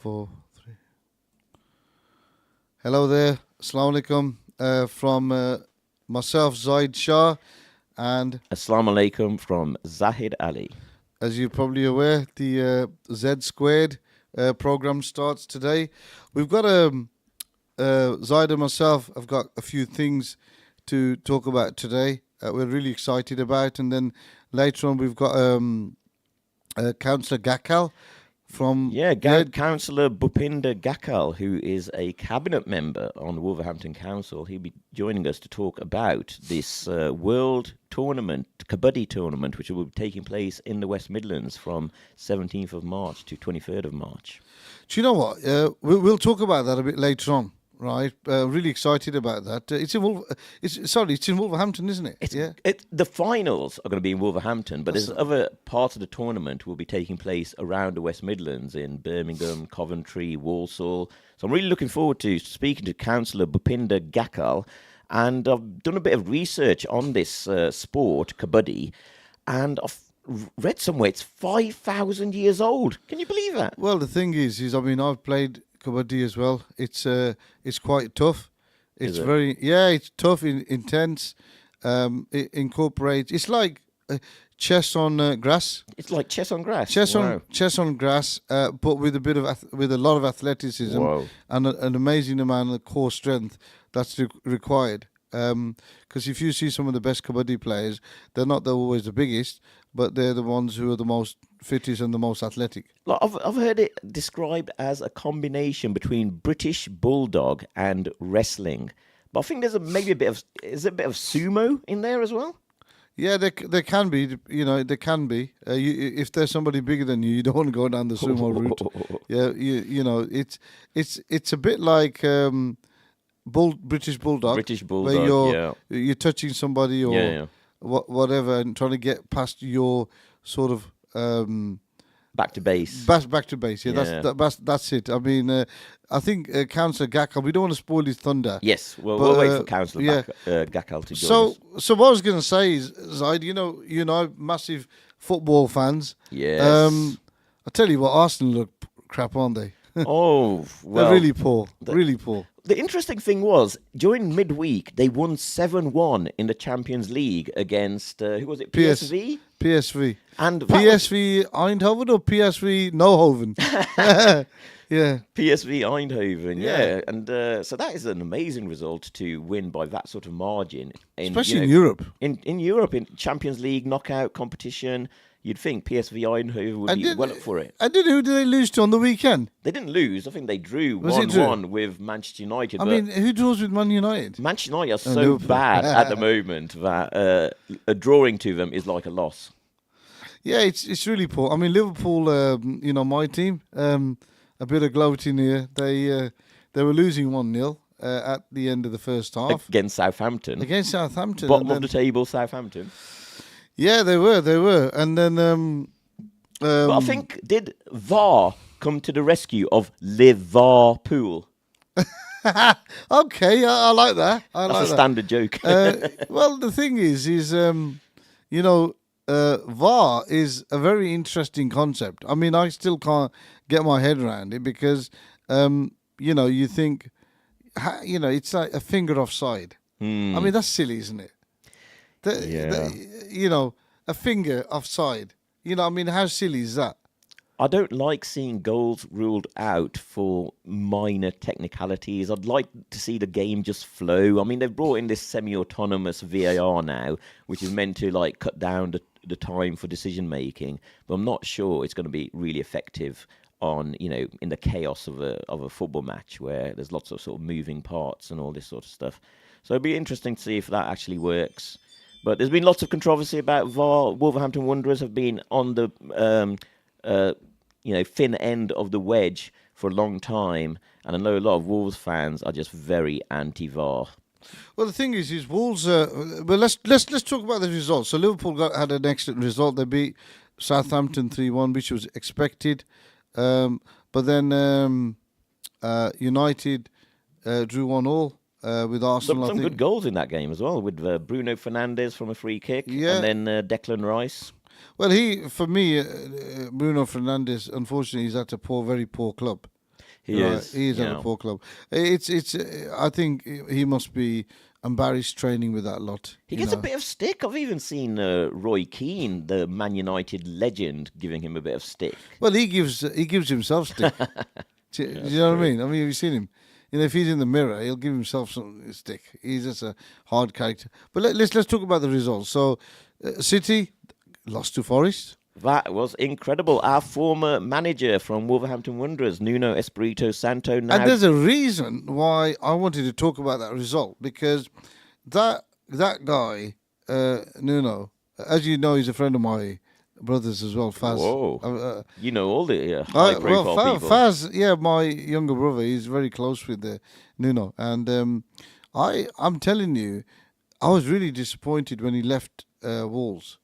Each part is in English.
4, 3. Hello there. Assalamu alaikum from myself, Zaid Shah. And Assalamu alaikum from Zahid Ali. as you're probably aware, the Z Squared program starts today. We've got Zaid and myself have got a few things to talk about today. We're really excited about. And then later on, we've got Councillor Gakal from... Councillor Bhupinder Gakal, who is a cabinet member on Wolverhampton Council. He'll be joining us to talk about this world tournament, Kabaddi tournament, which will be taking place in the West Midlands from 17th of March to 23rd of March. Do you know what? We'll talk about that a bit later on. Right, really excited about that. It's in Wolverhampton, isn't it? The finals are going to be in Wolverhampton, but there's other parts of the tournament will be taking place around the West Midlands in Birmingham, Coventry, Walsall. So I'm really looking forward to speaking to Councillor Bhupinder Gakal, and I've done a bit of research on this sport, Kabaddi, and I've read somewhere it's 5,000 years old. Can you believe that? Well, the thing is I've played Kabaddi as well. It's quite tough. It's it's tough, intense. It incorporates. It's like chess on grass. It's like chess on grass. Chess on grass, but with a lot of athleticism. Whoa. And an amazing amount of core strength that's required. Because if you see some of the best Kabaddi players, they're not always the biggest, but they're the ones who are the most fittest and the most athletic. Like I've heard it described as a combination between British Bulldog and wrestling, but I think there's maybe a bit of sumo in there as well. Yeah, there can be. There can be. If there's somebody bigger than you don't want to go down the sumo route. Yeah, it's a bit like British Bulldog. British Bulldog. Where you're touching somebody or whatever and trying to get past your sort of back to base. Back to base. Yeah, that's it. I mean, I think Councillor Gakal. We don't want to spoil his thunder. Yes, we'll wait for Councillor Gakal to join us. So what I was going to say is, Zaid, massive football fans. Yes. I tell you what, Arsenal look crap, aren't they? Oh, well, they're really poor. Really poor. The interesting thing was, during midweek, they won 7-1 in the Champions League against, who was it, PSV? PSV. And PSV Eindhoven or PSV Nohoven? Yeah. PSV Eindhoven, yeah. And so that is an amazing result to win by that sort of margin. Especially in Europe. In Europe, in Champions League knockout competition. You'd think PSV Eindhoven would be well up for it. And who did they lose to on the weekend? They didn't lose. I think they drew 1-1 with Manchester United. I mean, who draws with Man United? Manchester United are so bad at the moment that a drawing to them is like a loss. Yeah, it's really poor. I mean, Liverpool, my team, a bit of gloating here. They were losing 1-0 at the end of the first half. Against Southampton. Bottom of the table, Southampton. Yeah, they were. And then... but I think, did VAR come to the rescue of Liverpool? Okay, I like that. That's a standard joke. Well, the thing is VAR is a very interesting concept. I mean, I still can't get my head around it because, you think, it's like a finger offside. I mean, that's silly, isn't it? A finger offside. I mean, how silly is that? I don't like seeing goals ruled out for minor technicalities. I'd like to see the game just flow. I mean, they've brought in this semi-autonomous VAR now, which is meant to cut down the time for decision making. But I'm not sure it's going to be really effective on in the chaos of a football match where there's lots of sort of moving parts and all this sort of stuff. So it'd be interesting to see if that actually works. But there's been lots of controversy about VAR. Wolverhampton Wanderers have been on the thin end of the wedge for a long time, and I know a lot of Wolves fans are just very anti-VAR. Well, the thing is Wolves. Let's talk about the results. So Liverpool had an excellent result. They beat Southampton 3-1, which was expected. But then United drew 1-1. With Arsenal. Some good goals in that game as well, with Bruno Fernandes from a free kick, and then Declan Rice. Well, for me, Bruno Fernandes, unfortunately, he's at a very poor club. He Right, is. he is at a poor club. It's. I think he must be embarrassed training with that lot. He you gets a know. bit of stick. I've even seen Roy Keane, the Man United legend, giving him a bit of stick. Well, he gives himself stick. Do you know what I mean? I mean, have you seen him? You know, if he's in the mirror, he'll give himself some stick. He's just a hard character. But let's talk about the results. So, City lost to Forest. That was incredible. Our former manager from Wolverhampton Wanderers, Nuno Espirito Santo, now And there's a reason why I wanted to talk about that result, because that guy, Nuno, as you know, he's a friend of my brother's as well, Faz. Whoa. You know all the Well, high-profile people. Faz, yeah, my younger brother, he's very close with Nuno, and I'm telling you, I was really disappointed when he left Wolves.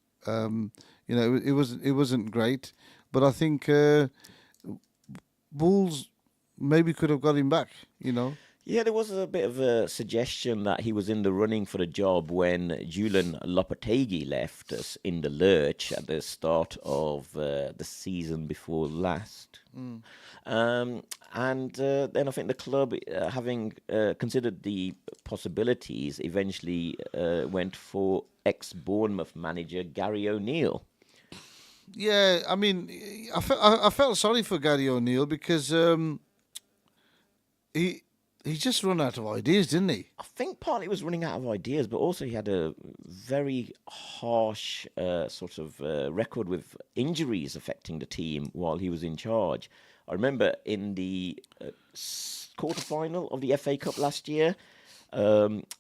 You know, it wasn't great, but I think Wolves maybe could have got him back. You know. Yeah, there was a bit of a suggestion that he was in the running for the job when Julian Lopetegui left us in the lurch at the start of the season before last. And then I think the club, having considered the possibilities, eventually went for ex-Bournemouth manager Gary O'Neill. Yeah, I mean, I felt sorry for Gary O'Neill because he just run out of ideas, didn't he? I think partly it was running out of ideas, but also he had a very harsh sort of record with injuries affecting the team while he was in charge. I remember in the quarter-final of the FA Cup last year,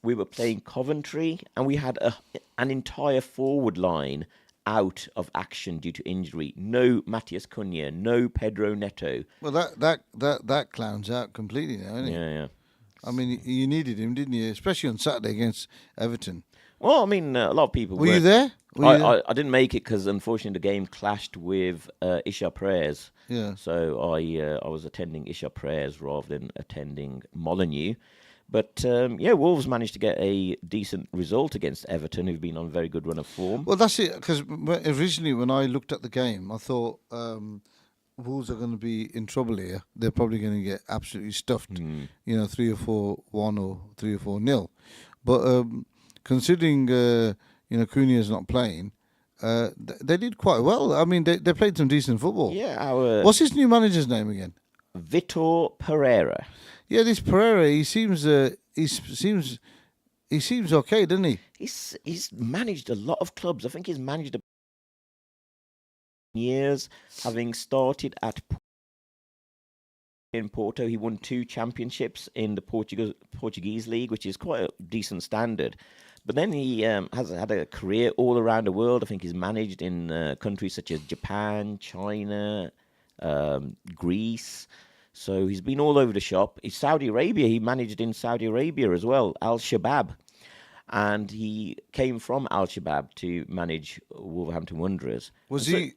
we were playing Coventry, and we had an entire forward line out of action due to injury. No Matheus Cunha, no Pedro Neto. Well, that clown's out completely now, isn't he? Yeah. I mean, you needed him, didn't you? Especially on Saturday against Everton. Well, I mean, a lot of people Were you there? I didn't make it because unfortunately the game clashed with Isha prayers. Yeah. So I was attending Isha prayers rather than attending Molineux. But yeah, Wolves managed to get a decent result against Everton, who've been on a very good run of form. Well, that's it. Because originally, when I looked at the game, I thought Wolves are going to be in trouble here. They're probably going to get absolutely stuffed. You know, 3 or 4-1 or 3 or 4-0. But considering you know Cunha's not playing, they did quite well. I mean, they played some decent football. Yeah, What's his new manager's name again? Vitor Pereira. Yeah, this Pereira. He seems okay, doesn't he? He's managed a lot of clubs. I think he's managed years, having started at in Porto. He won 2 championships in the Portuguese league, which is quite a decent standard. But then he has had a career all around the world. I think he's managed in countries such as Japan, China, Greece. So he's been all over the shop. He's Saudi Arabia. He managed in Saudi Arabia as well, Al Shabab. And he came from Al Shabab to manage Wolverhampton Wanderers. Was he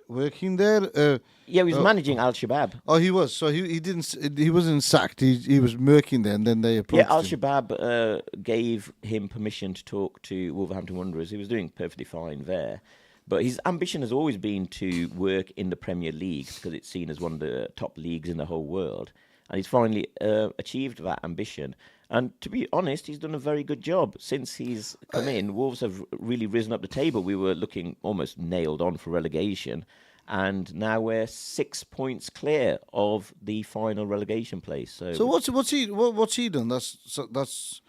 working there? Yeah, he was managing Al Shabab. Oh, he was. So he wasn't sacked. He was working there, and then they approached Yeah, Al him. Shabab gave him permission to talk to Wolverhampton Wanderers. He was doing perfectly fine there. But his ambition has always been to work in the Premier League because it's seen as one of the top leagues in the whole world. And he's finally achieved that ambition. And to be honest, he's done a very good job. Since he's come in, Wolves have really risen up the table. We were looking almost nailed on for relegation. And now we're 6 points clear of the final relegation place. So what's he done? That's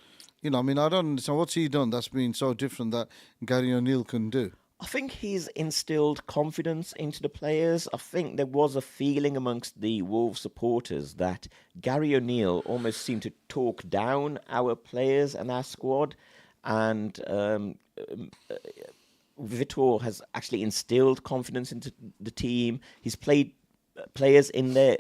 you know, I mean, I don't understand what's he done that's been so different that Gary O'Neill can do. I think he's instilled confidence into the players. I think there was a feeling amongst the Wolves supporters that Gary O'Neill almost seemed to talk down our players and our squad. And Vitor has actually instilled confidence into the team. He's played players in their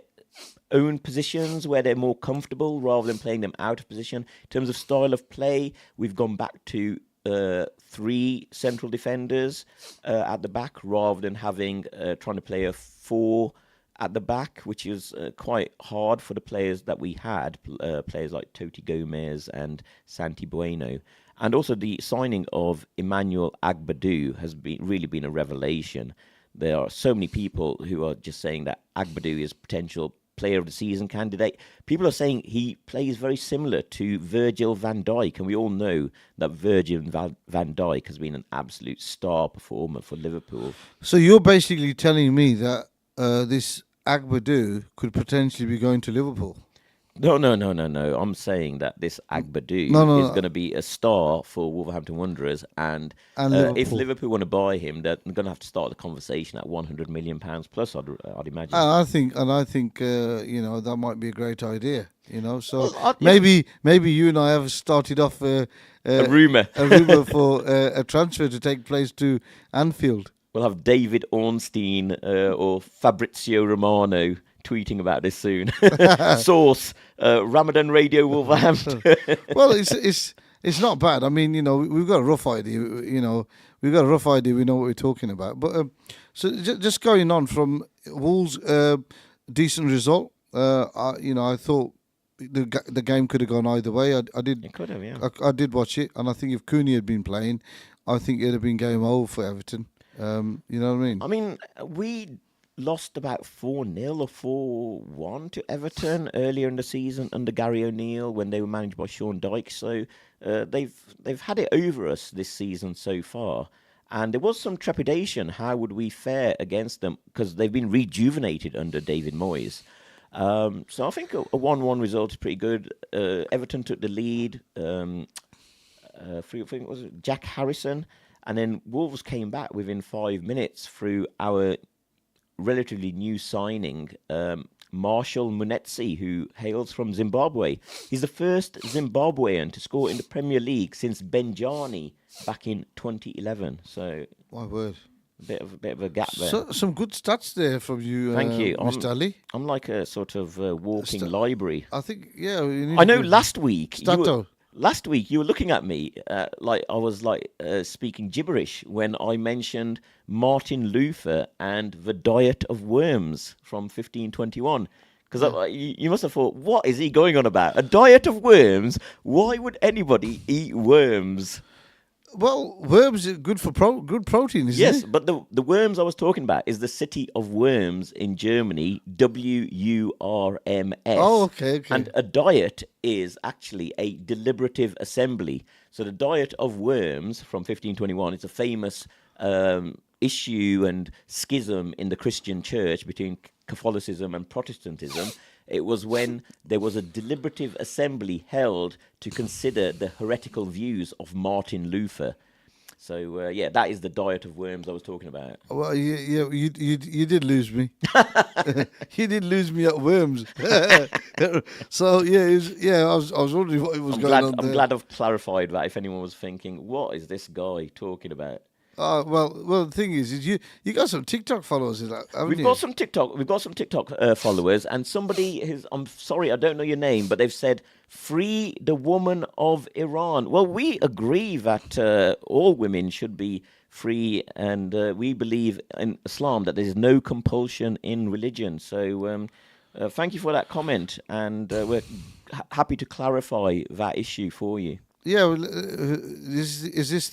own positions where they're more comfortable rather than playing them out of position. In terms of style of play, we've gone back to 3 central defenders at the back rather than trying to play a 4 at the back, which is quite hard for the players that we had, players like Toti Gomez and Santi Bueno. And also the signing of Emmanuel Agbadou has really been a revelation. There are so many people who are just saying that Agbadou is potential player of the season candidate. People are saying he plays very similar to Virgil van Dijk, and we all know that Virgil van Dijk has been an absolute star performer for Liverpool. So you're basically telling me that this Agbadou could potentially be going to Liverpool? No. I'm saying that this Agbadou is going to be a star for Wolverhampton Wanderers, and if Liverpool want to buy him, they're going to have to start the conversation at £100 million plus. I'd imagine. And I think that might be a great idea. So maybe you and I have started off a rumor for a transfer to take place to Anfield. We'll have David Ornstein or Fabrizio Romano tweeting about this soon. Source: Ramadan Radio Wolverhampton. Well, it's not bad. I mean, we've got a rough idea. We know what we're talking about. But so just going on from Wolves, decent result. I thought the game could have gone either way. I did. It could have, yeah. I did watch it, and I think if Cooney had been playing, I think it'd have been game over for Everton. You know what I mean? I mean, we lost about 4-0 or 4-1 to Everton earlier in the season under Gary O'Neill when they were managed by Sean Dyche. So they've had it over us this season so far. And there was some trepidation. How would we fare against them? Because they've been rejuvenated under David Moyes. So I think a 1-1 result is pretty good. Everton took the lead. I think was it Jack Harrison. And then Wolves came back within 5 minutes through our relatively new signing, Marshall Munetsi, who hails from Zimbabwe. He's the first Zimbabwean to score in the Premier League since Benjani back in 2011. So, my word, a bit of a gap there. So, some good stats there from you. Thank you, Mr. Ali. I'm like a sort of walking library. I think, yeah. I know. Last week, Stato. Last week, you were looking at me like I was speaking gibberish when I mentioned Martin Luther and the diet of worms from 1521. Because you must have thought, what is he going on about? A diet of worms? Why would anybody eat worms? Well, worms are good for good protein, isn't it? Yes, but the worms I was talking about is the city of Worms in Germany, WURMS. Oh, okay. And a diet is actually a deliberative assembly. So the Diet of Worms from 1521, it's a famous issue and schism in the Christian church between Catholicism and Protestantism. It was when there was a deliberative assembly held to consider the heretical views of Martin Luther. So, that is the diet of worms I was talking about. Well, you did lose me. You did lose me at worms. So, I was wondering what was going on there. I'm glad I've clarified that if anyone was thinking, what is this guy talking about? Well, the thing is you got some TikTok followers, haven't you? We've got some TikTok followers, and somebody I'm sorry, I don't know your name, but they've said, free the woman of Iran. Well, we agree that all women should be free, and we believe in Islam that there is no compulsion in religion. So thank you for that comment, and we're happy to clarify that issue for you. Yeah, well, is this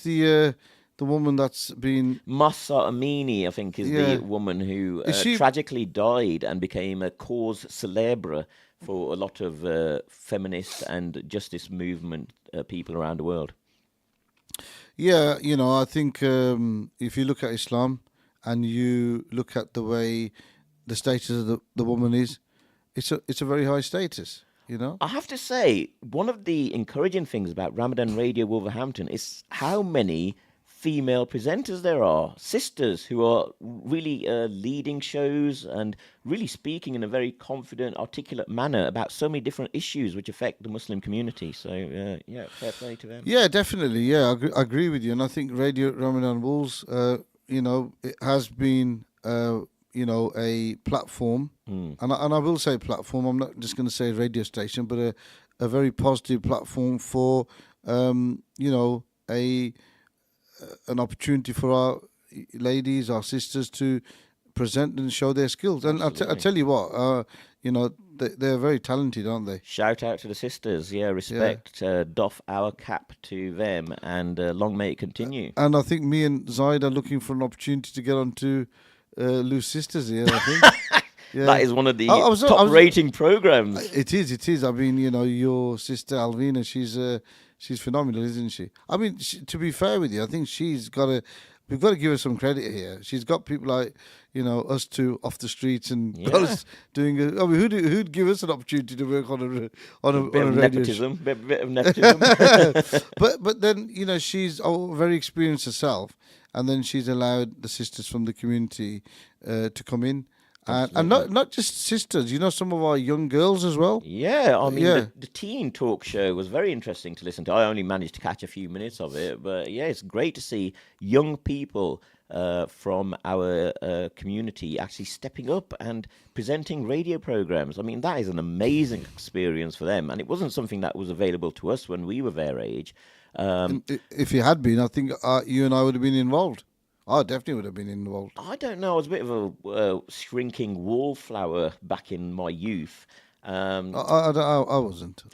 the woman that's been... Mahsa Amini, I think, is the woman who tragically died and became a cause célèbre for a lot of feminist and justice movement people around the world. Yeah, I think if you look at Islam and you look at the way the status of the woman is, it's a very high status. I have to say, one of the encouraging things about Ramadan Radio Wolverhampton is how many female presenters there are, sisters who are really leading shows and really speaking in a very confident, articulate manner about so many different issues which affect the Muslim community. So, fair play to them. Yeah, definitely. Yeah, I agree with you. And I think Radio Ramadan Wolves, it has been, a platform. And I will say platform. I'm not just going to say radio station, but a very positive platform for, an opportunity for our ladies, our sisters to present and show their skills. And I tell you what, they're very talented, aren't they? Shout out to the sisters. Yeah, respect. Yeah. Doff our cap to them, and long may it continue. And I think me and Zaid are looking for an opportunity to get onto Loose Sisters here, I think. Yeah. That is one of the I was- top rating programs. It is. It is. I mean, you know, your sister Alvina, she's phenomenal, isn't she? I mean, to be fair with you, I think she's got to. We've got to give her some credit here. She's got people like, you know, us two off the streets and Yeah. us doing. I mean, who'd give us an opportunity to work on a Bit of radio nepotism. Bit of nepotism. but then you know she's very experienced herself, and then she's allowed the sisters from the community to come in, and not just sisters. You know, some of our young girls as well. Yeah, I mean, Yeah. the teen talk show was very interesting to listen to. I only managed to catch a few minutes of it, but yeah, it's great to see young people from our community actually stepping up and presenting radio programs. I mean, that is an amazing experience for them, and it wasn't something that was available to us when we were their age. If it had been, I think you and I would have been involved. I definitely would have been involved. I don't know. I was a bit of a shrinking wallflower back in my youth. I wasn't.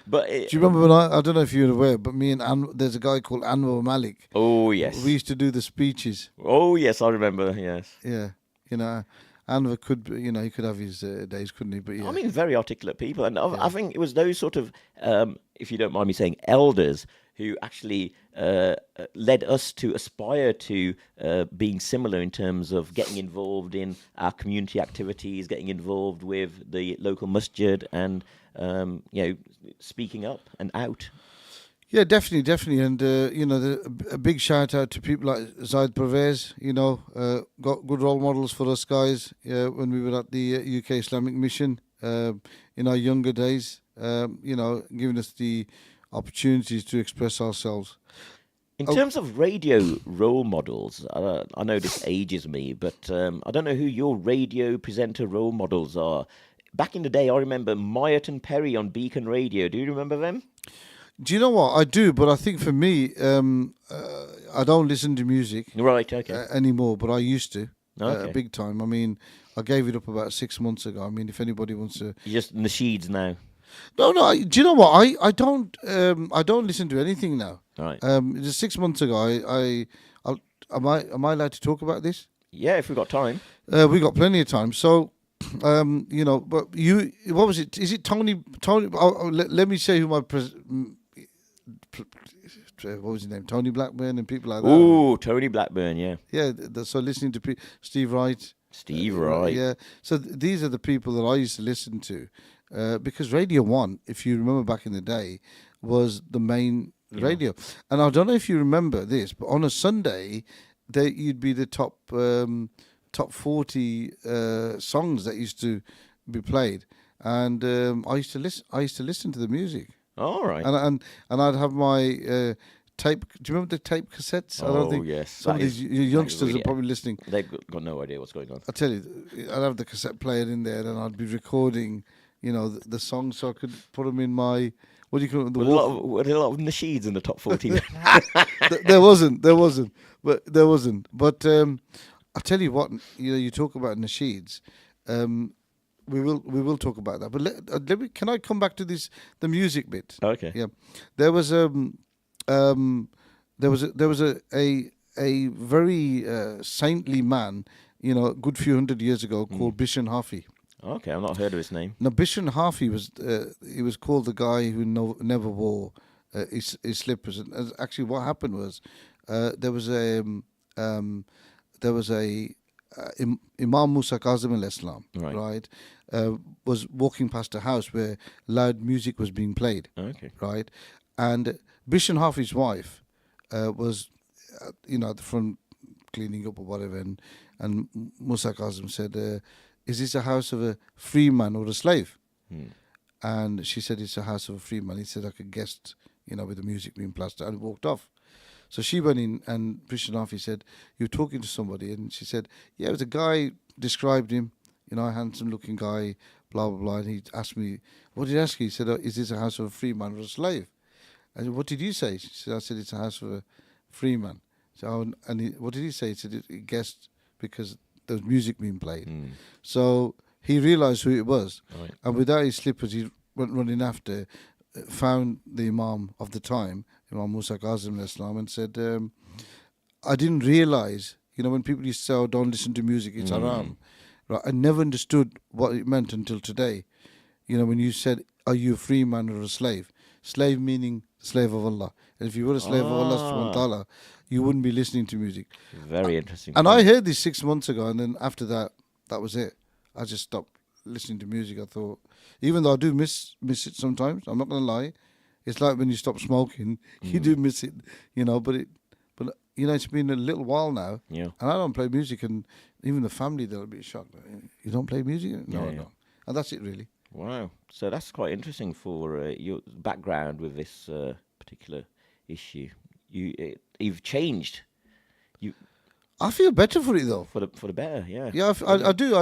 But Do you remember when I don't know if you're aware, but me and there's a guy called Anwar Malik. oh yes, We used to do the speeches. oh yes, I remember. Yes, Yeah, you know, Anwar could, you know, he could have his days, couldn't he? But yeah, I mean, very articulate people, and I think it was those sort of, if you don't mind me saying, elders who actually led us to aspire to being similar in terms of getting involved in our community activities, getting involved with the local masjid, and you know, speaking up and out. yeah, definitely, and you know, a big shout out to people like Zaid Pervez. You know, got good role models for us guys when we were at the UK Islamic Mission in our younger days. You know, giving us the opportunities to express ourselves. In terms of radio role models, I know this ages me, but I don't know who your radio presenter role models are. Back in the day, I remember Myatt and Perry on Beacon Radio. Do you remember them? Do you know what I do? But I think for me, I don't listen to music Right, okay. anymore, but I used to. Okay. Big time. I mean, I gave it up about 6 months ago. I mean, if anybody wants to, You're just nasheeds now. no. Do you know what I don't listen to anything now. Right. Just 6 months ago, am I allowed to talk about this? Yeah, if we've got time. We got plenty of time. So, you know, but what was it? Is it Tony? Let me say who my what was his name? Tony Blackburn and people like that. Ooh, Tony Blackburn, yeah. Yeah. So listening to Steve Wright. Steve Wright. Yeah. So these are the people that I used to listen to, because Radio One, if you remember back in the day, was the main radio. And I don't know if you remember this, but on a Sunday, you'd be the top 40 songs that used to be played, and I used to listen to the music, All right. and I'd have my tape. Do you remember the tape cassettes? I don't Oh, think yes. some That of is- these that is youngsters really- are probably listening. They've got no idea what's going on. I tell you, I'd have the cassette player in there, and I'd be recording, you know, the songs, so I could put them in my, what do you call it? The Were there a lot of nasheeds in the top 40? there wasn't, but there wasn't. But I tell you what, you know, you talk about nasheeds. We will talk about that. But let me. Can I come back to the music bit? Okay. Yeah, there was a very saintly man, you know, a good few hundred years ago, called Bishan Hafi. Okay, I've not heard of his name. Now, Bishan Hafi was called the guy who never wore his slippers. And actually, what happened was there was a Imam Musa Kazim al-Islam, Right. was walking past a house where loud music was being played, Okay. right? And Bishan Hafi's wife was, you know, at the front cleaning up or whatever, and Musa Kazim said, is this a house of a free man or a slave? And she said, it's a house of a free man. He said, like a guest, you know, with the music being plastered, and walked off. So she went in, and Bishan Hafi said, you're talking to somebody. And she said, yeah, it was a guy, described him, you know, a handsome looking guy, blah, blah, blah. And he asked me, what did he ask you? He said, is this a house of a free man or a slave? I said, what did you say? She said, I said, it's a house of a free man. So, what did he say? He said, he guessed because there was music being played. So he realized who it was. Right. And without his slippers, he went running after, found the Imam of the time, Imam Musa Kazim al-Islam, and said, I didn't realize, you know, when people used to say, oh, don't listen to music, it's haram. right? I never understood what it meant until today. You know, when you said, "Are you a free man or a slave?" Slave meaning slave of Allah. And if you were a slave of Allah subhanahu wa Ah, ta'ala, you wouldn't be listening to music. very interesting And I point. heard this 6 months ago, and then after that, that was it. I just stopped listening to music. I thought, even though I do miss it sometimes, I'm not gonna lie. It's like when you stop smoking, you do miss it, you know. But you know, it's been a little while now, Yeah. and I don't play music, and even the family they'll be shocked. You don't play music? No, Yeah, I yeah. don't. And that's it, really. Wow. So that's quite interesting for your background with this particular issue. You've changed you I feel better for it though. for the better. Yeah. Yeah, I do,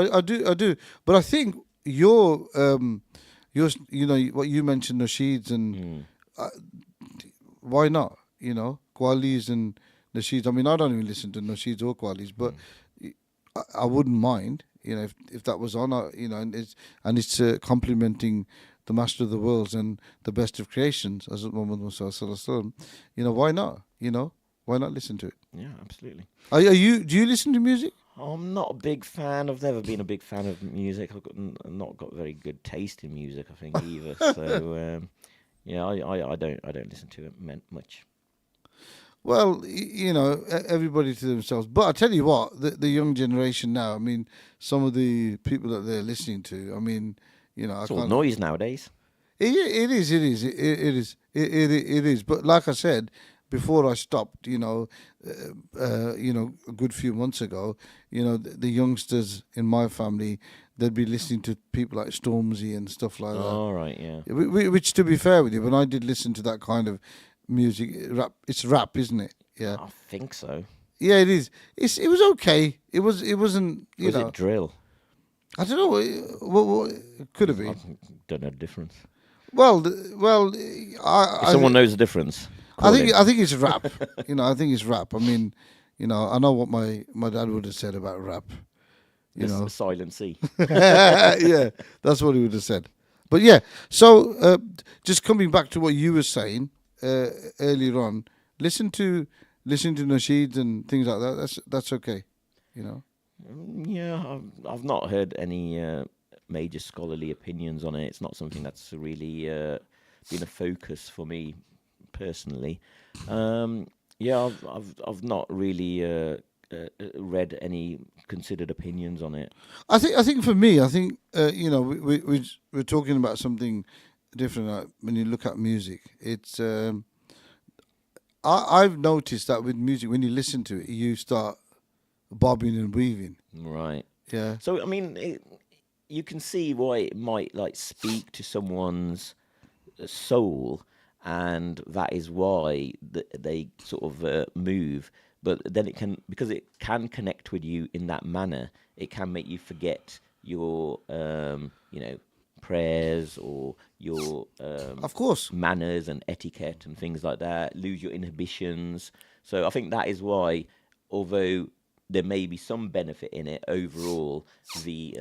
I do. But I think your, you know, what you mentioned, nasheeds, and why not? You know, Qwalis and nasheeds. I mean, I don't even listen to nasheeds or Qwalis, but I wouldn't mind, you know, if that was on, you know, and it's complimenting the Master of the Worlds and the best of creations, as Muhammad Musa sallallahu alaihi wasallam. You know, why not? You know, why not listen to it? Yeah, absolutely. Are you? Do you listen to music? I'm not a big fan. I've never been a big fan of music. Not got very good taste in music, I think, either. So yeah, I don't listen to it much. Well, you know, everybody to themselves. But I tell you what, the young generation now. I mean, some of the people that they're listening to. I mean, you know, I It's all can't. noise nowadays. It is. But like I said before, I stopped. You know, a good few months ago. You know, the youngsters in my family, they'd be listening to people like Stormzy and stuff like that. All right, yeah. Which, to be fair with you, when I did listen to that kind of music, rap, it's rap, isn't it? Yeah, I think so. yeah, it is. It was okay. It wasn't. You Was know, it drill? I don't know. What it could have I been. don't know the difference. Well, If I someone knows the difference, I call think in. I think it's rap. You know, I think it's rap. I mean, you know, I know what my dad would have said about rap. You The know, silent C. yeah, that's what he would have said. But yeah, so just coming back to what you were saying earlier on, listen to nasheeds and things like that. That's okay. You know. Yeah, I've not heard any major scholarly opinions on it. It's not something that's really been a focus for me personally. Yeah, I've not really read any considered opinions on it. I think for me, I think you know, we're talking about something different when you look at music. It's I've noticed that with music, when you listen to it, you start bobbing and weaving. Right. Yeah, So I mean, you can see why it might like speak to someone's soul, and that is why they sort of move. But then it can, because it can connect with you in that manner, it can make you forget your, you know, prayers or your of course. manners and etiquette and things like that. Lose your inhibitions. So I think that is why, although there may be some benefit in it, overall the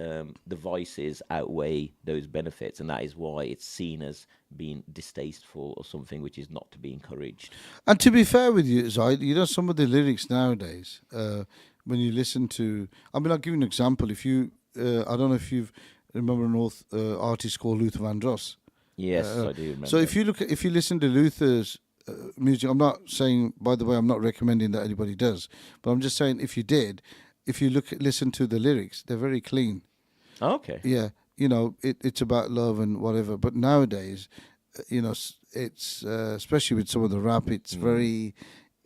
vices outweigh those benefits, and that is why it's seen as being distasteful or something which is not to be encouraged. And to be fair with you, Zaid, you know, some of the lyrics nowadays, when you listen to, I mean, I'll give you an example. If you, I don't know if you remember an artist called Luther Vandross. Yes, I do remember. So if you listen to Luther's music, I'm not saying, by the way, I'm not recommending that anybody does, but I'm just saying if you listen to the lyrics, they're very clean. Okay. Yeah, you know, it's about love and whatever. But nowadays, you know, it's especially with some of the rap, it's very,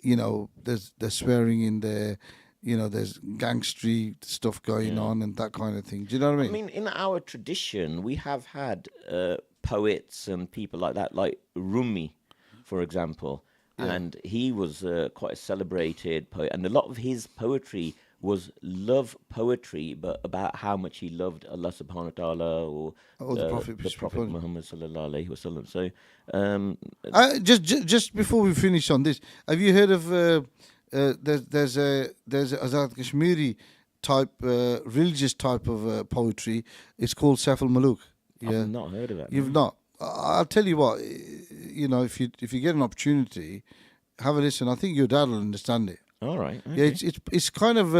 you know, there's swearing in there. You know, there's gangstery stuff going on and that kind of thing. Do you know what I I mean? mean, in our tradition, we have had poets and people like that, like Rumi, for example, and he was quite a celebrated poet, and a lot of his poetry was love poetry, but about how much he loved Allah Subhanahu wa Taala or the Prophet, the peace be Prophet upon him. Muhammad Sallallahu Alaihi Wasallam. So, Just before we finish on this, have you heard of there's a Azad Kashmiri type religious type of poetry? It's called Saif al Muluk. Yeah, I've not heard of that. you've not. I'll tell you what. You know, if you get an opportunity, have a listen. I think your dad will understand it. All right. Yeah, Okay. it's kind of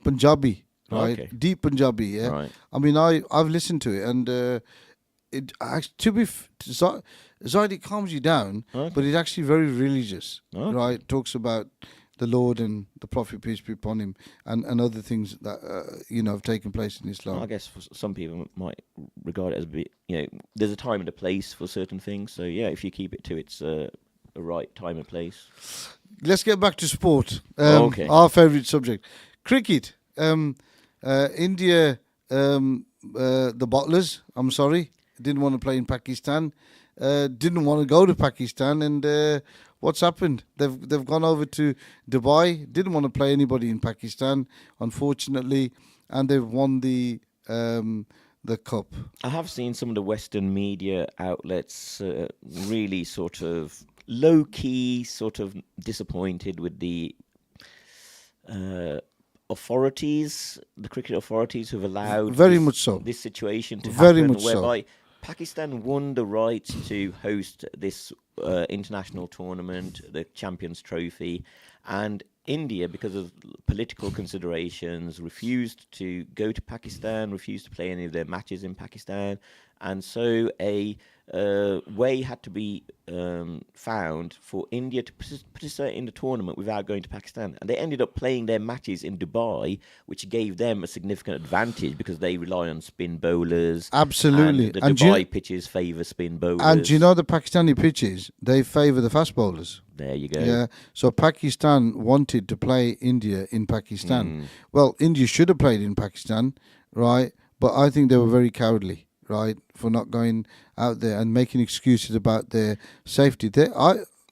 Punjabi right? Okay. Deep Punjabi, yeah. Right. I mean, I've listened to it, and to be Zaid, it calms you down, Okay. but it's actually very religious, Okay. right? Talks about the Lord and the Prophet, peace be upon him, and other things that have taken place in Islam. I guess for some people might regard it as a bit, there's a time and a place for certain things. So yeah, if you keep it to its right time and place. Let's get back to sport. Okay. Our favourite subject, cricket. India, the bottlers. I'm sorry, didn't want to play in Pakistan. Didn't want to go to Pakistan, and what's happened? They've gone over to Dubai. Didn't want to play anybody in Pakistan, unfortunately, and they've won the cup. I have seen some of the Western media outlets really sort of low key, sort of disappointed with the authorities, the cricket authorities who've allowed Very this, much so. this situation to Very happen, much so. whereby Pakistan won the right to host this international tournament, the Champions Trophy, and India, because of political considerations, refused to go to Pakistan, refused to play any of their matches in Pakistan, and so a way had to be found for India to participate in the tournament without going to Pakistan. And they ended up playing their matches in Dubai, which gave them a significant advantage because they rely on spin bowlers. Absolutely. And the And Dubai pitches favour spin bowlers. And do you know the Pakistani pitches? They favour the fast bowlers. There you go. Yeah. So Pakistan wanted to play India in Pakistan. Well, India should have played in Pakistan, right? But I think they were very cowardly, right, for not going out there and making excuses about their safety.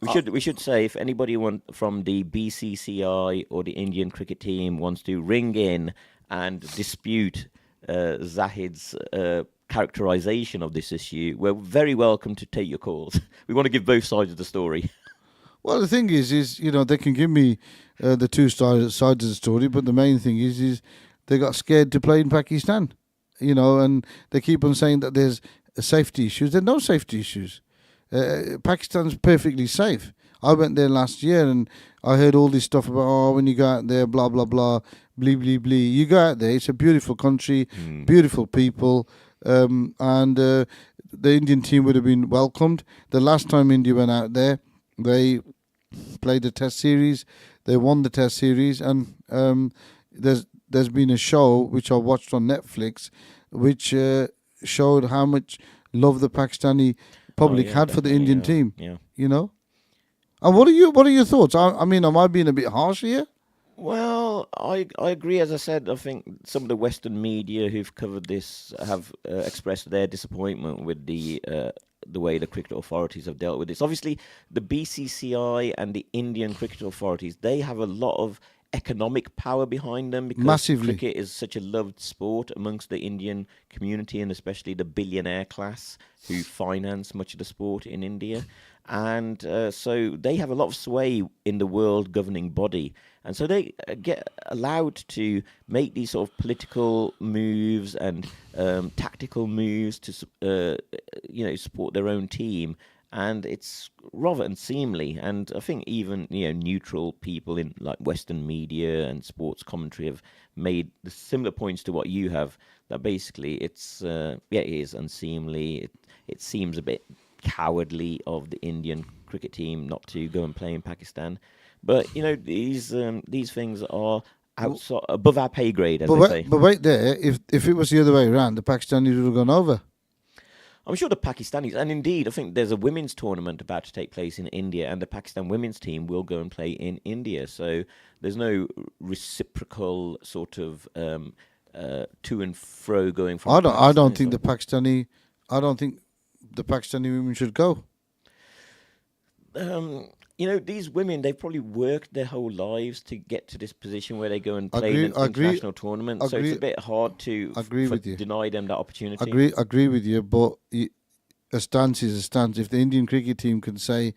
We should say, if anybody from the BCCI or the Indian cricket team wants to ring in and dispute Zahid's characterization of this issue, we're very welcome to take your calls. We want to give both sides of the story. Well, the thing is they can give me the two sides of the story, but the main thing is they got scared to play in Pakistan, and they keep on saying that there's safety issues. There are no safety issues. Pakistan's perfectly safe. I went there last year and I heard all this stuff about, when you go out there, blah, blah, blah, blee, blee, blee. You go out there, it's a beautiful country, beautiful people, and the Indian team would have been welcomed. The last time India went out there, they played the Test series, they won the Test series, and there's been a show which I watched on Netflix, which showed how much love the Pakistani public had for the Indian team. Yeah. And what are your thoughts? I mean, am I being a bit harsh here? Well, I agree. As I said, I think some of the Western media who've covered this have expressed their disappointment with the way the cricket authorities have dealt with this. Obviously, the BCCI and the Indian cricket authorities, they have a lot of economic power behind them because Massively. cricket is such a loved sport amongst the Indian community, and especially the billionaire class who finance much of the sport in India. And so they have a lot of sway in the world governing body. And so they get allowed to make these sort of political moves and tactical moves to, support their own team. And it's rather unseemly. And I think even neutral people in like Western media and sports commentary have made the similar points to what you have. That basically it is unseemly. It seems a bit cowardly of the Indian cricket team not to go and play in Pakistan. But these things are outside above our pay grade, as they say. But wait there, if it was the other way around, the Pakistanis would have gone over. I'm sure the Pakistanis, and indeed, I think there's a women's tournament about to take place in India, and the Pakistan women's team will go and play in India. So there's no reciprocal sort of to and fro going from. I don't think the Pakistani women should go. These women, they've probably worked their whole lives to get to this position where they go and play in an international tournament. So it's a bit hard to deny them that opportunity. Agree with you, but a stance is a stance. If the Indian cricket team can say,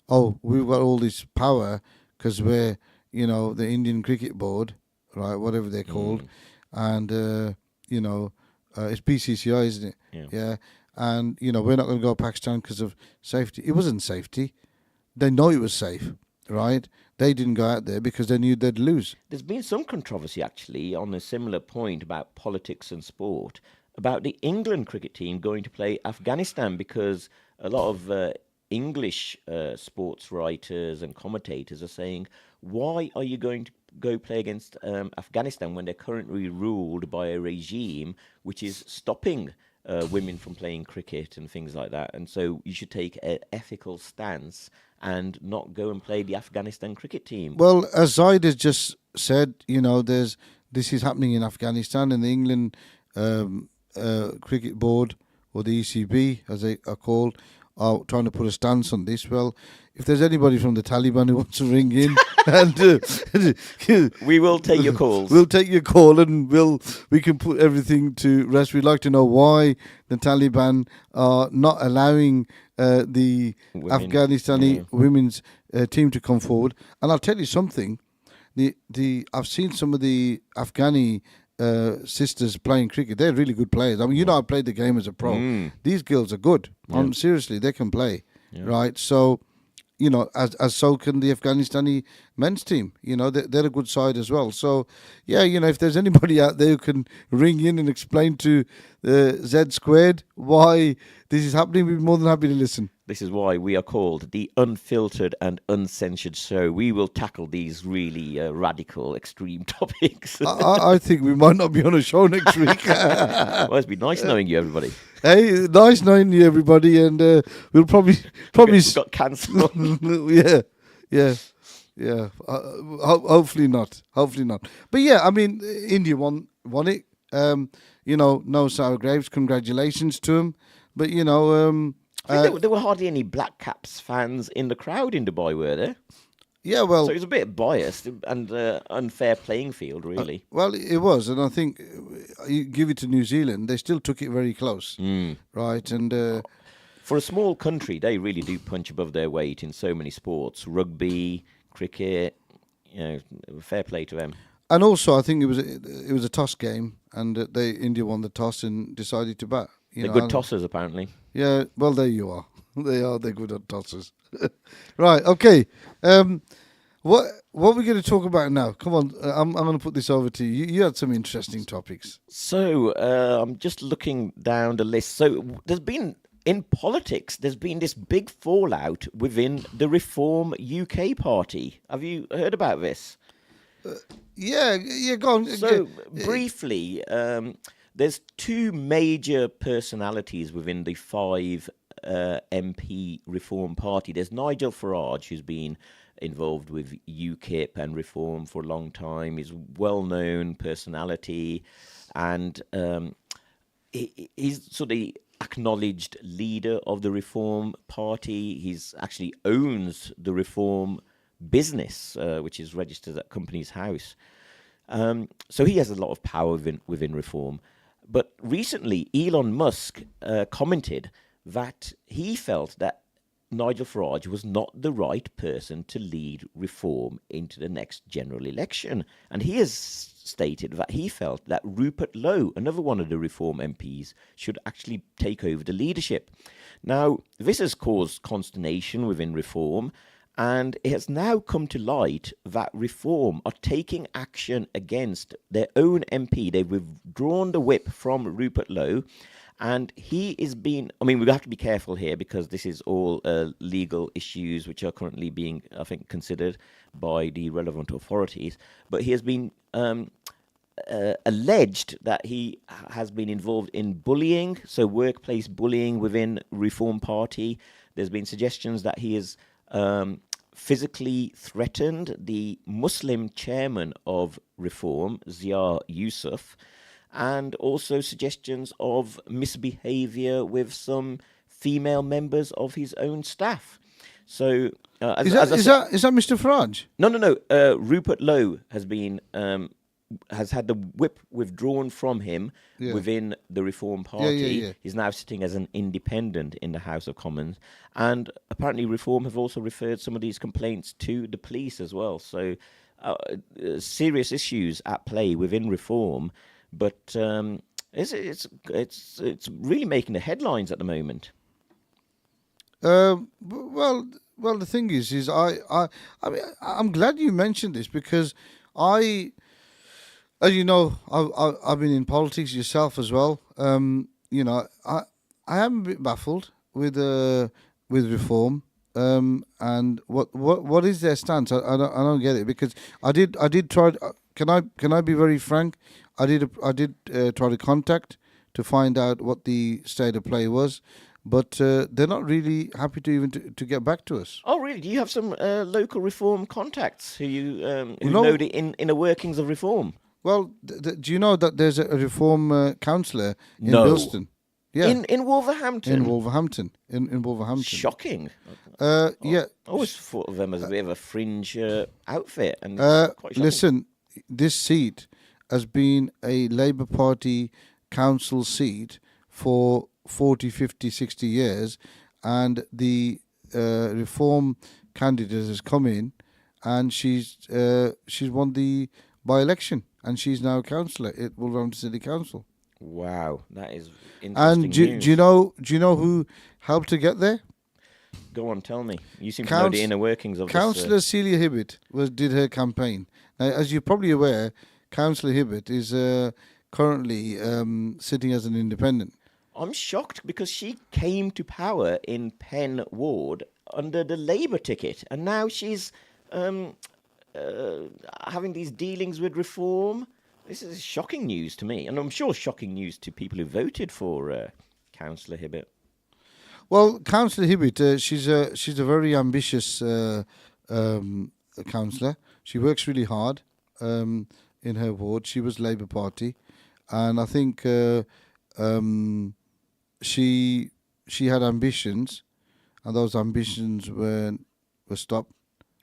"Oh, we've got all this power because we're, the Indian Cricket Board, right, whatever they're called," and it's BCCI, isn't it? Yeah. And we're not going to go to Pakistan because of safety. It wasn't safety. They know it was safe, right? they didn't go out there because they knew they'd lose. There's been some controversy actually on a similar point about politics and sport about the England cricket team going to play Afghanistan because a lot of English sports writers and commentators are saying, why are you going to go play against Afghanistan when they're currently ruled by a regime which is stopping women from playing cricket and things like that? And so you should take an ethical stance and not go and play the Afghanistan cricket team. Well, as Zaid has just said, this is happening in Afghanistan, and the England cricket board, or the ECB, as they are called, are trying to put a stance on this. Well, if there's anybody from the Taliban who wants to ring in, and We will take your calls. we'll take your call, and we can put everything to rest. We'd like to know why the Taliban are not allowing the Women, Afghanistani yeah. women's team to come forward. And I'll tell you something. I've seen some of the Afghani sisters playing cricket. They're really good players. I mean, I played the game as a pro. These girls are good. Seriously, they can play, right? So, as so can the Afghanistani men's team. They're a good side as well. So, if there's anybody out there who can ring in and explain to Z Squared why this is happening, we'd be more than happy to listen. This is why we are called the Unfiltered and Uncensored Show. We will tackle these really radical, extreme topics. I think we might not be on a show next week. Well, it's been nice knowing you, everybody. Hey, nice knowing you, everybody, and we'll probably We got cancelled. yeah. Hopefully not. But yeah, I mean, India won it. No sour grapes. Congratulations to him. But I think there were hardly any Black Caps fans in the crowd in Dubai, were there? yeah, well, So it was a bit biased and unfair playing field, really. well, it was, and I think you give it to New Zealand, they still took it very close, right? And For a small country, they really do punch above their weight in so many sports: rugby, cricket. Fair play to them. and also I think it was a toss game, and India won the toss and decided to bat. They're good tossers, apparently. Yeah, well, there you are. They're good at tosses. Right, okay. What are we going to talk about now? Come on, I'm going to put this over to you. You had some interesting topics. So I'm just looking down the list. So in politics, there's been this big fallout within the Reform UK party. Have you heard about this? Yeah, go on. So briefly, there's two major personalities within the five MP Reform Party. There's Nigel Farage, who's been involved with UKIP and Reform for a long time. He's a well-known personality, and he's sort of the acknowledged leader of the Reform Party. He's actually owns the Reform business, which is registered at Companies House. So he has a lot of power within Reform. But recently, Elon Musk commented that he felt that Nigel Farage was not the right person to lead Reform into the next general election. And he has stated that he felt that Rupert Lowe, another one of the Reform MPs, should actually take over the leadership. Now, this has caused consternation within Reform, and it has now come to light that Reform are taking action against their own MP. They've withdrawn the whip from Rupert Lowe, and he is being... I mean, we have to be careful here because this is all legal issues which are currently being, I think, considered by the relevant authorities. But he has been alleged that he has been involved in bullying, so workplace bullying within Reform Party. There's been suggestions that he is... physically threatened the Muslim chairman of Reform, Zia Yusuf, and also suggestions of misbehaviour with some female members of his own staff. So, Is that Mr. Farage? No. Rupert Lowe has been has had the whip withdrawn from him within the Reform Party. Yeah. He's now sitting as an independent in the House of Commons. And apparently Reform have also referred some of these complaints to the police as well. So serious issues at play within Reform. But it's really making the headlines at the moment. Well, well, the thing is I mean, I'm glad you mentioned this because I, as you know, I've been in politics yourself as well. I am a bit baffled with reform. And what is their stance? I don't get it because I did try. Can I be very frank? I did try to contact to find out what the state of play was, but they're not really happy to even to get back to us. Oh, really? Do you have some local reform contacts who No. know the inner workings of reform? Well, do you know that there's a reform councillor in No. Bilston? Yeah, In Wolverhampton? in Wolverhampton. In Wolverhampton. Shocking. Yeah. I always thought of them as a bit of a fringe outfit. And quite shocking. Listen, this seat has been a Labour Party council seat for 40, 50, 60 years, and the reform candidate has come in, and she's won the by-election, and she's now a councillor at Wolverhampton City Council. Wow, that is interesting And do news. you know who helped to get there? Go on, tell me. You seem to know the inner workings of Councillor Celia Hibbert did her campaign. Now, as you're probably aware, Councillor Hibbert is currently sitting as an independent. I'm shocked because she came to power in Penn Ward under the Labour ticket, and now she's having these dealings with reform. This is shocking news to me, and I'm sure shocking news to people who voted for Councillor Hibbert. Well, Councillor Hibbert, she's a very ambitious councillor. She works really hard in her ward. She was Labour Party, and I think she had ambitions, and those ambitions were stopped.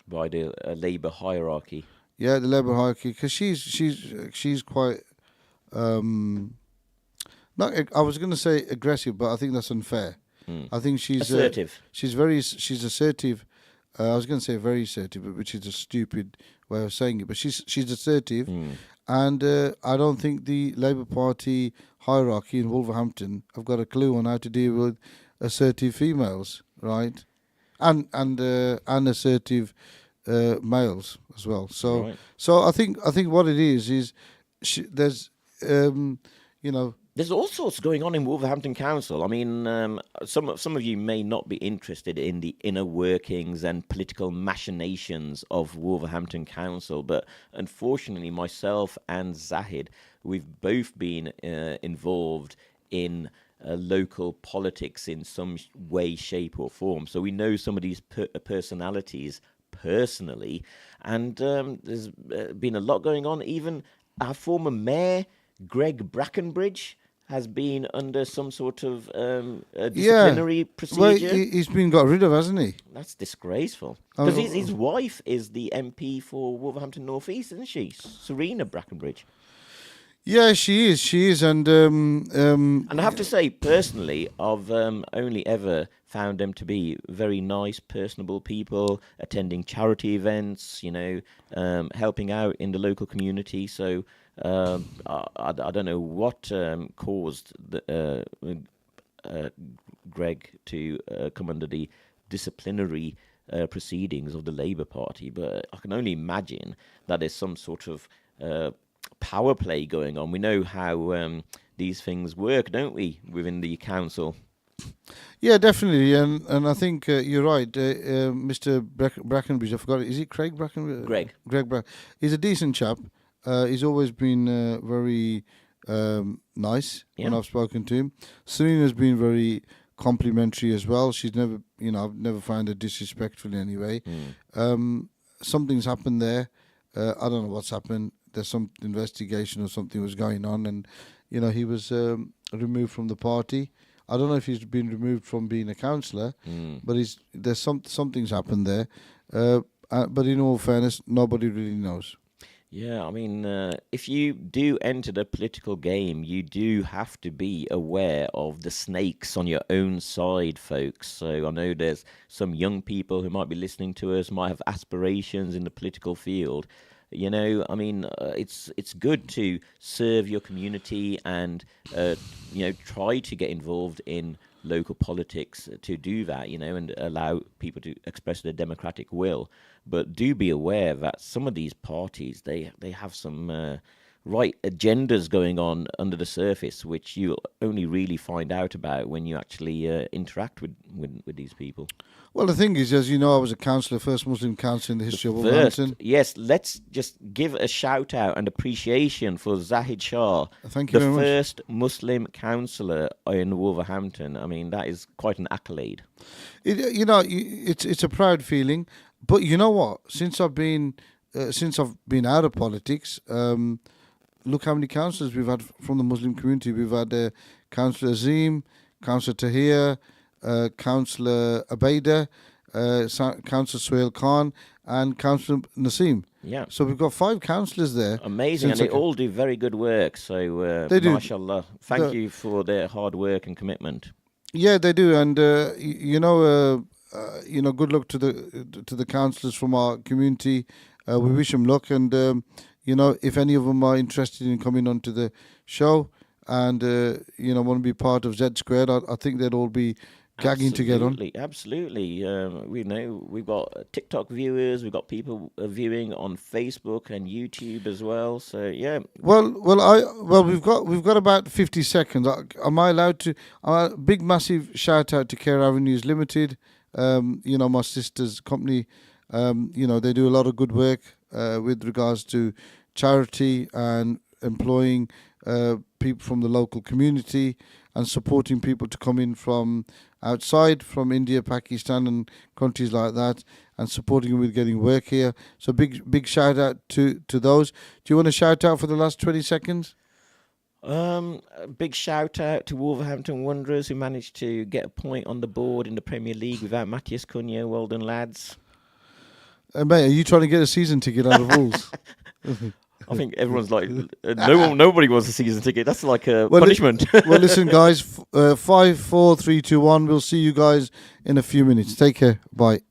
By the Labour hierarchy. Yeah, the Labour hierarchy, because she's quite not. I was going to say aggressive, but I think that's unfair. I think she's Assertive. She's assertive. I was going to say very assertive, which is a stupid way of saying it. But she's assertive, and I don't think the Labour Party hierarchy in Wolverhampton have got a clue on how to deal with assertive females, right? And assertive males as well. So Right. so I think what it is there's There's all sorts going on in Wolverhampton Council. I mean, some of you may not be interested in the inner workings and political machinations of Wolverhampton Council, but unfortunately, myself and Zahid, we've both been involved in local politics in some way, shape, or form. So we know some of these personalities personally, and there's been a lot going on. Even our former mayor, Greg Brackenbridge, has been under some sort of disciplinary procedure. Well, he's been got rid of, hasn't he? That's disgraceful. Because his wife is the MP for Wolverhampton North East, isn't she? Serena Brackenbridge. Yeah, she is, and And I have to say, personally, I've only ever found them to be very nice, personable people, attending charity events, helping out in the local community. So I don't know what caused Greg to come under the disciplinary proceedings of the Labour Party, but I can only imagine that there's some sort of power play going on. We know how these things work, don't we, within the council? yeah, definitely, and I think you're right, Mr. Brackenbridge. I forgot. Is it Craig Brackenbridge? Greg. He's a decent chap. He's always been very nice when Yeah. I've spoken to him. Serena's been very complimentary as well. She's never, I've never found her disrespectful in any way. Something's happened there. I don't know what's happened. There's some investigation or something was going on, and he was removed from the party. I don't know if he's been removed from being a councillor, but there's something's happened there. But in all fairness, nobody really knows. Yeah, I mean, if you do enter the political game, you do have to be aware of the snakes on your own side, folks. So I know there's some young people who might be listening to us, might have aspirations in the political field. I mean, it's good to serve your community and, try to get involved in local politics to do that, and allow people to express their democratic will. But do be aware that some of these parties, they have some right agendas going on under the surface, which you only really find out about when you actually interact with these people. Well, the thing is, as you know, I was a councillor, first Muslim councillor in the history of First, Wolverhampton. yes, let's just give a shout out and appreciation for Zahid Shah, Thank you the very much. first Muslim councillor in Wolverhampton. I mean, that is quite an accolade. It's a proud feeling. But you know what? Since I've been out of politics, look how many councillors we've had from the Muslim community. We've had Councillor Azim, Councillor Tahir, Councillor Abaida, Councillor Suhail Khan, and Councillor Naseem. Yeah. So we've got 5 councillors there. Amazing, and since they all do very good work. So, They do. mashallah, thank The- you for their hard work and commitment. Yeah, they do, and good luck to the councillors from our community. We wish them luck, and if any of them are interested in coming onto the show and want to be part of Z Squared, I think they'd all be gagging to get on. Absolutely. We know we've got TikTok viewers, we've got people viewing on Facebook and YouTube as well. So yeah, We've got about 50 seconds. Am I allowed to? Big massive shout out to Care Avenues Limited. My sister's company. They do a lot of good work with regards to charity and employing people from the local community and supporting people to come in from outside, from India, Pakistan, and countries like that, and supporting them with getting work here. So big shout out to those. Do you want to shout out for the last 20 seconds? a big shout out to Wolverhampton Wanderers who managed to get a point on the board in the Premier League without Matthias Cunha. Well done, lads. Mate, are you trying to get a season ticket out of Wolves? I think everyone's like, nobody wants a season ticket. That's like a Well, punishment. Well, listen, guys. 5, 4, 3, 2, 1. We'll see you guys in a few minutes. Take care. Bye.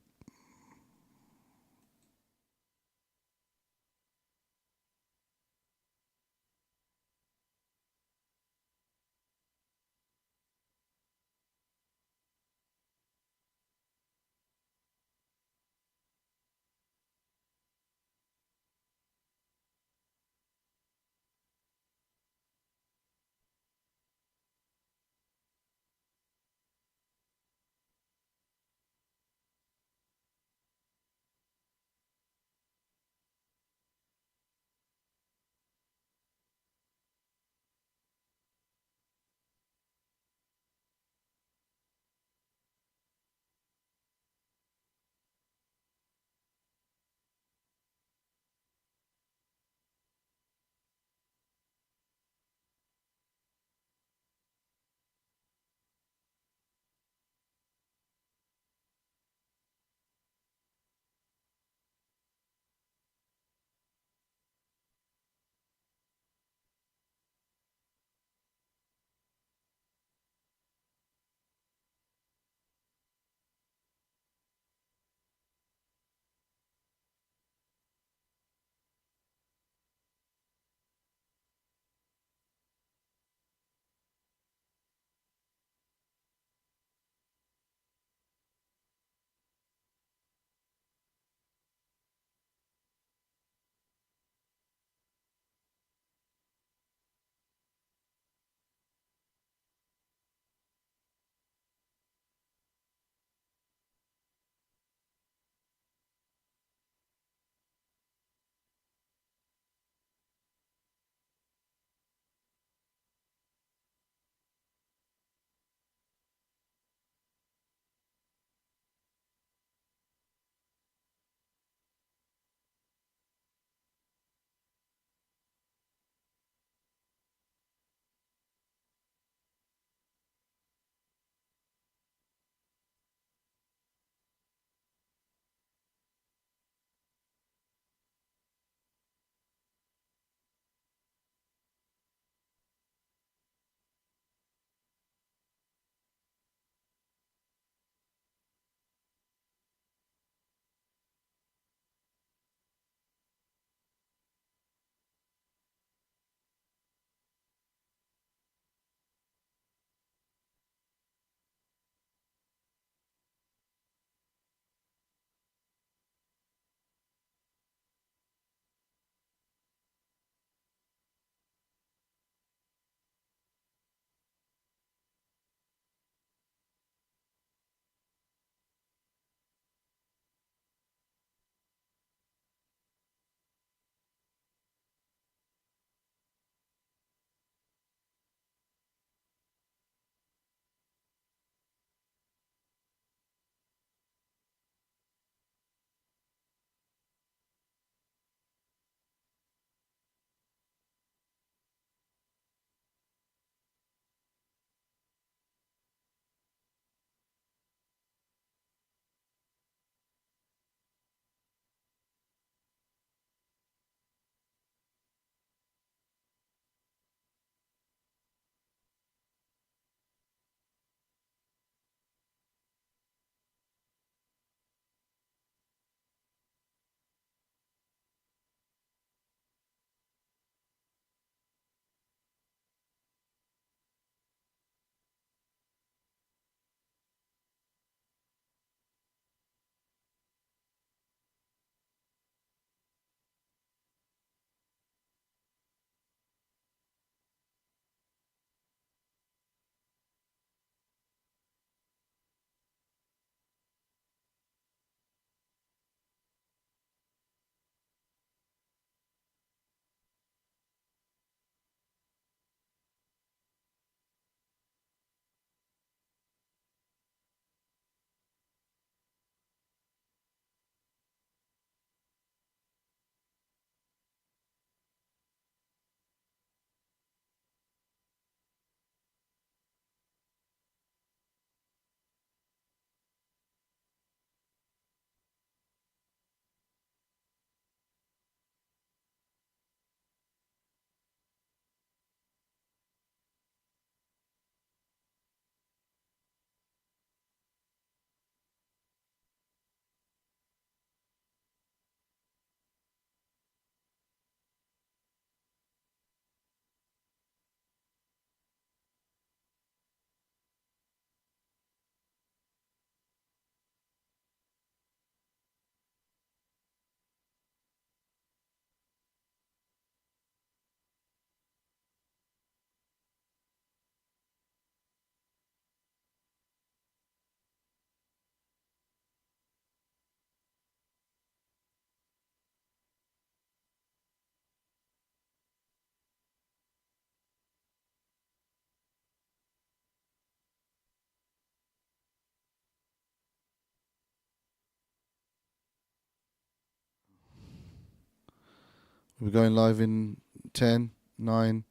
We're going live in 10, 9,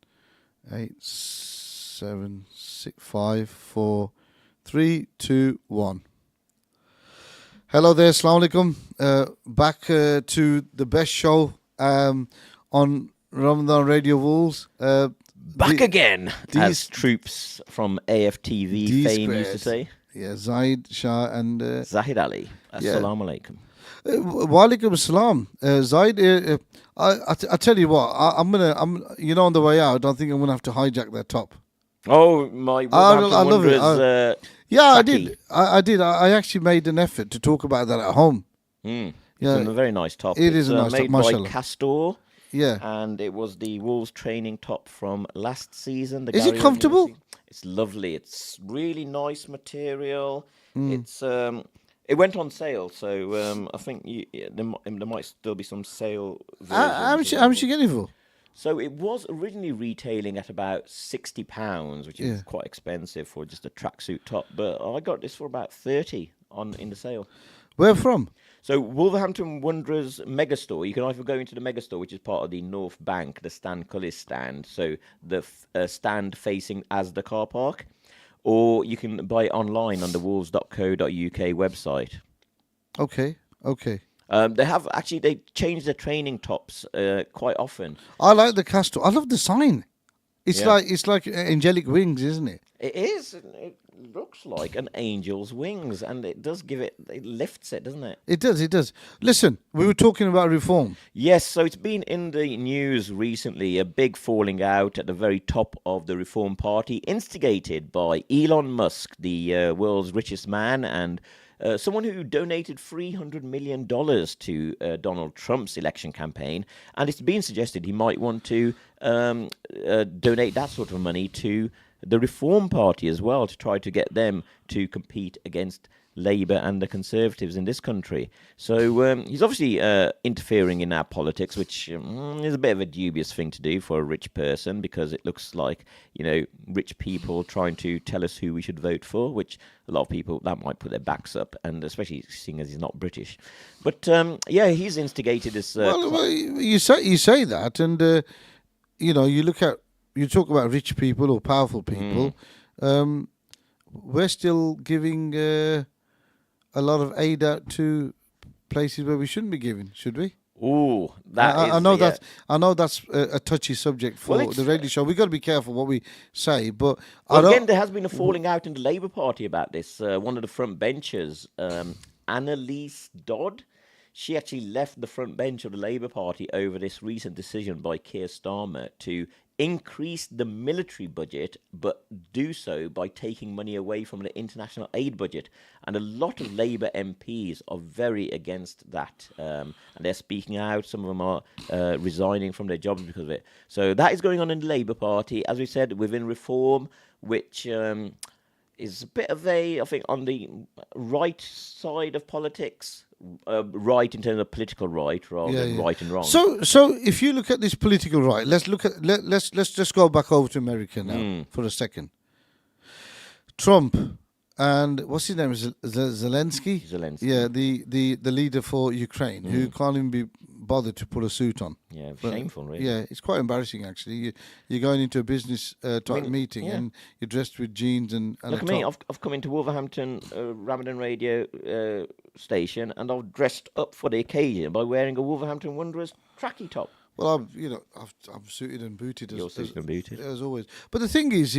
8, 7, 6, 5, 4, 3, 2, 1. Hello there, Assalamu alaikum. Back to the best show on Ramadan Radio Wolves. Back again, these- as troops from AFTV D fame used to squared. say. Yeah, Zaid, Shah, and Zahid Ali. Assalamu alaikum. Walaikum Assalam. Zaid, I tell you what, I'm on the way out. I think I'm gonna have to hijack their top. Oh, my I Wolverhampton love it. Wanderers. Yeah, I Saki. did. I did. I actually made an effort to talk about that at home. Yeah, Yeah, it's a very nice top. it is It's, a nice top, made by mashallah. Castor, yeah. and it was the Wolves training top from last season. The Is it Gary comfortable? O'Neill season. It's lovely. It's really nice material. Mm. It's it went on sale, so I think there might still be some sale. How much versions you getting it for? So it was originally retailing at about £60, which is Yeah. quite expensive for just a tracksuit top. But I got this for about 30 in the sale. Where from? So Wolverhampton Wanderers Megastore. You can either go into the Megastore, which is part of the North Bank, the Stan Cullis stand, so the stand facing as the car park, or you can buy it online on the wolves.co.uk website. Okay. They change their training tops quite often. I like the Castor. I love the sign. It's Yeah. like angelic wings, isn't it? It is. It looks like an angel's wings, and it does it lifts it, doesn't it? It does. Listen, we were talking about reform. Yes, so it's been in the news recently, a big falling out at the very top of the Reform Party, instigated by Elon Musk, the world's richest man, and someone who donated $300 million to Donald Trump's election campaign. And it's been suggested he might want to donate that sort of money to the Reform Party as well, to try to get them to compete against Labour and the Conservatives in this country. So he's obviously interfering in our politics, which is a bit of a dubious thing to do for a rich person, because it looks like, rich people trying to tell us who we should vote for, which a lot of people, that might put their backs up, and especially seeing as he's not British. But he's instigated this... Well, you say that, and you talk about rich people or powerful people. We're still giving a lot of aid out to places where we shouldn't be giving, should we? Ooh, I know that's a touchy subject for Well, the radio show. We've got to be careful what we say, but Well, again, there has been a falling out in the Labour Party about this. One of the front benchers, Annalise Dodd, she actually left the front bench of the Labour Party over this recent decision by Keir Starmer to increase the military budget, but do so by taking money away from the international aid budget. And a lot of Labour MPs are very against that. And they're speaking out. Some of them are resigning from their jobs because of it. So that is going on in the Labour Party. As we said, within Reform, which is a bit of I think, on the right side of politics. Right in terms of political right, rather than right and wrong. So if you look at this political right, let's just go back over to America now for a second. Trump and what's his name? Zelensky. Zelensky. Yeah, the leader for Ukraine, who can't even be bothered to put a suit on. Yeah, But, shameful, really. Yeah, it's quite embarrassing actually. You're going into a business type meeting and you're dressed with jeans and Look a at me, top. I've come into Wolverhampton Ramadan Radio station, and I've dressed up for the occasion by wearing a Wolverhampton Wanderers tracky top. Well, I'm suited and booted You're suited and booted. as always. But the thing is,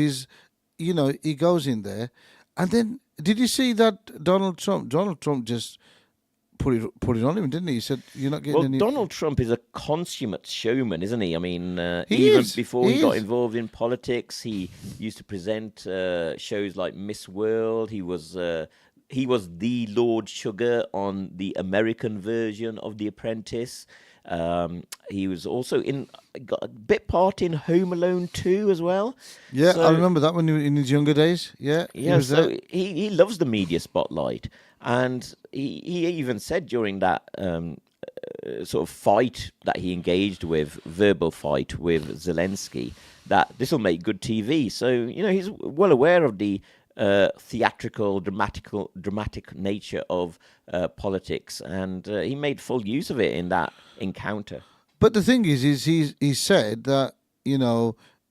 he goes in there, and then did you see that Donald Trump just put it on him, didn't he? He said, "You're not getting Well, any." Donald Trump is a consummate showman, isn't he? I mean, He even is. before he He got is. involved in politics, he used to present shows like Miss World. He was the Lord Sugar on the American version of The Apprentice. He was also got a bit part in Home Alone 2 as well. Yeah, So- I remember that when he was in his younger days. Yeah, he Yeah, was so there. he loves the media spotlight, and he even said during that sort of fight that he engaged with, verbal fight with Zelensky, that this will make good TV. So he's well aware of the theatrical, dramatic nature of politics, and he made full use of it in that encounter. But the thing is he said that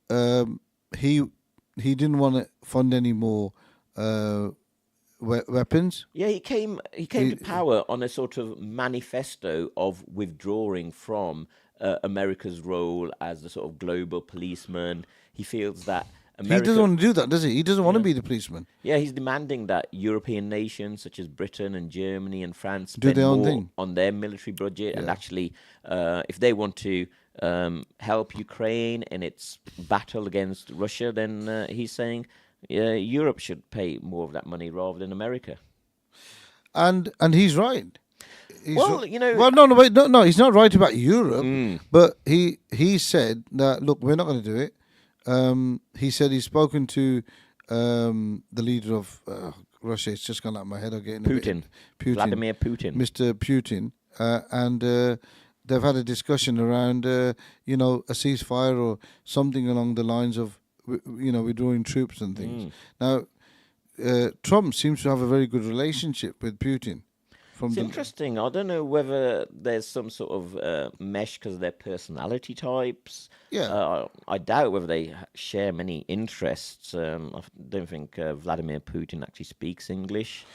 um, he he didn't want to fund any more uh, weapons. Yeah, he came to power on a sort of manifesto of withdrawing from America's role as the sort of global policeman. He feels that He doesn't America, want to do that, does he? He doesn't want to yeah, be the policeman. yeah, he's demanding that European nations such as Britain and Germany and France Do spend their own more thing. on their military budget, and Yeah. actually, if they want to help Ukraine in its battle against Russia, then he's saying Europe should pay more of that money rather than America. And he's right. Well, you know, Well, no, wait, no, he's not right about Europe, mm, but he said that look, we're not going to do it. He said he's spoken to the leader of Russia. It's just gone out of my head. I'm getting a bit- Putin, Putin, Vladimir Putin. Mr. Putin, and they've had a discussion around a ceasefire or something along the lines of withdrawing troops and things. Mm. Now, Trump seems to have a very good relationship with Putin. From It's the interesting. I don't know whether there's some sort of mesh because of their personality types. Yeah. I doubt whether they share many interests. Don't think Vladimir Putin actually speaks English.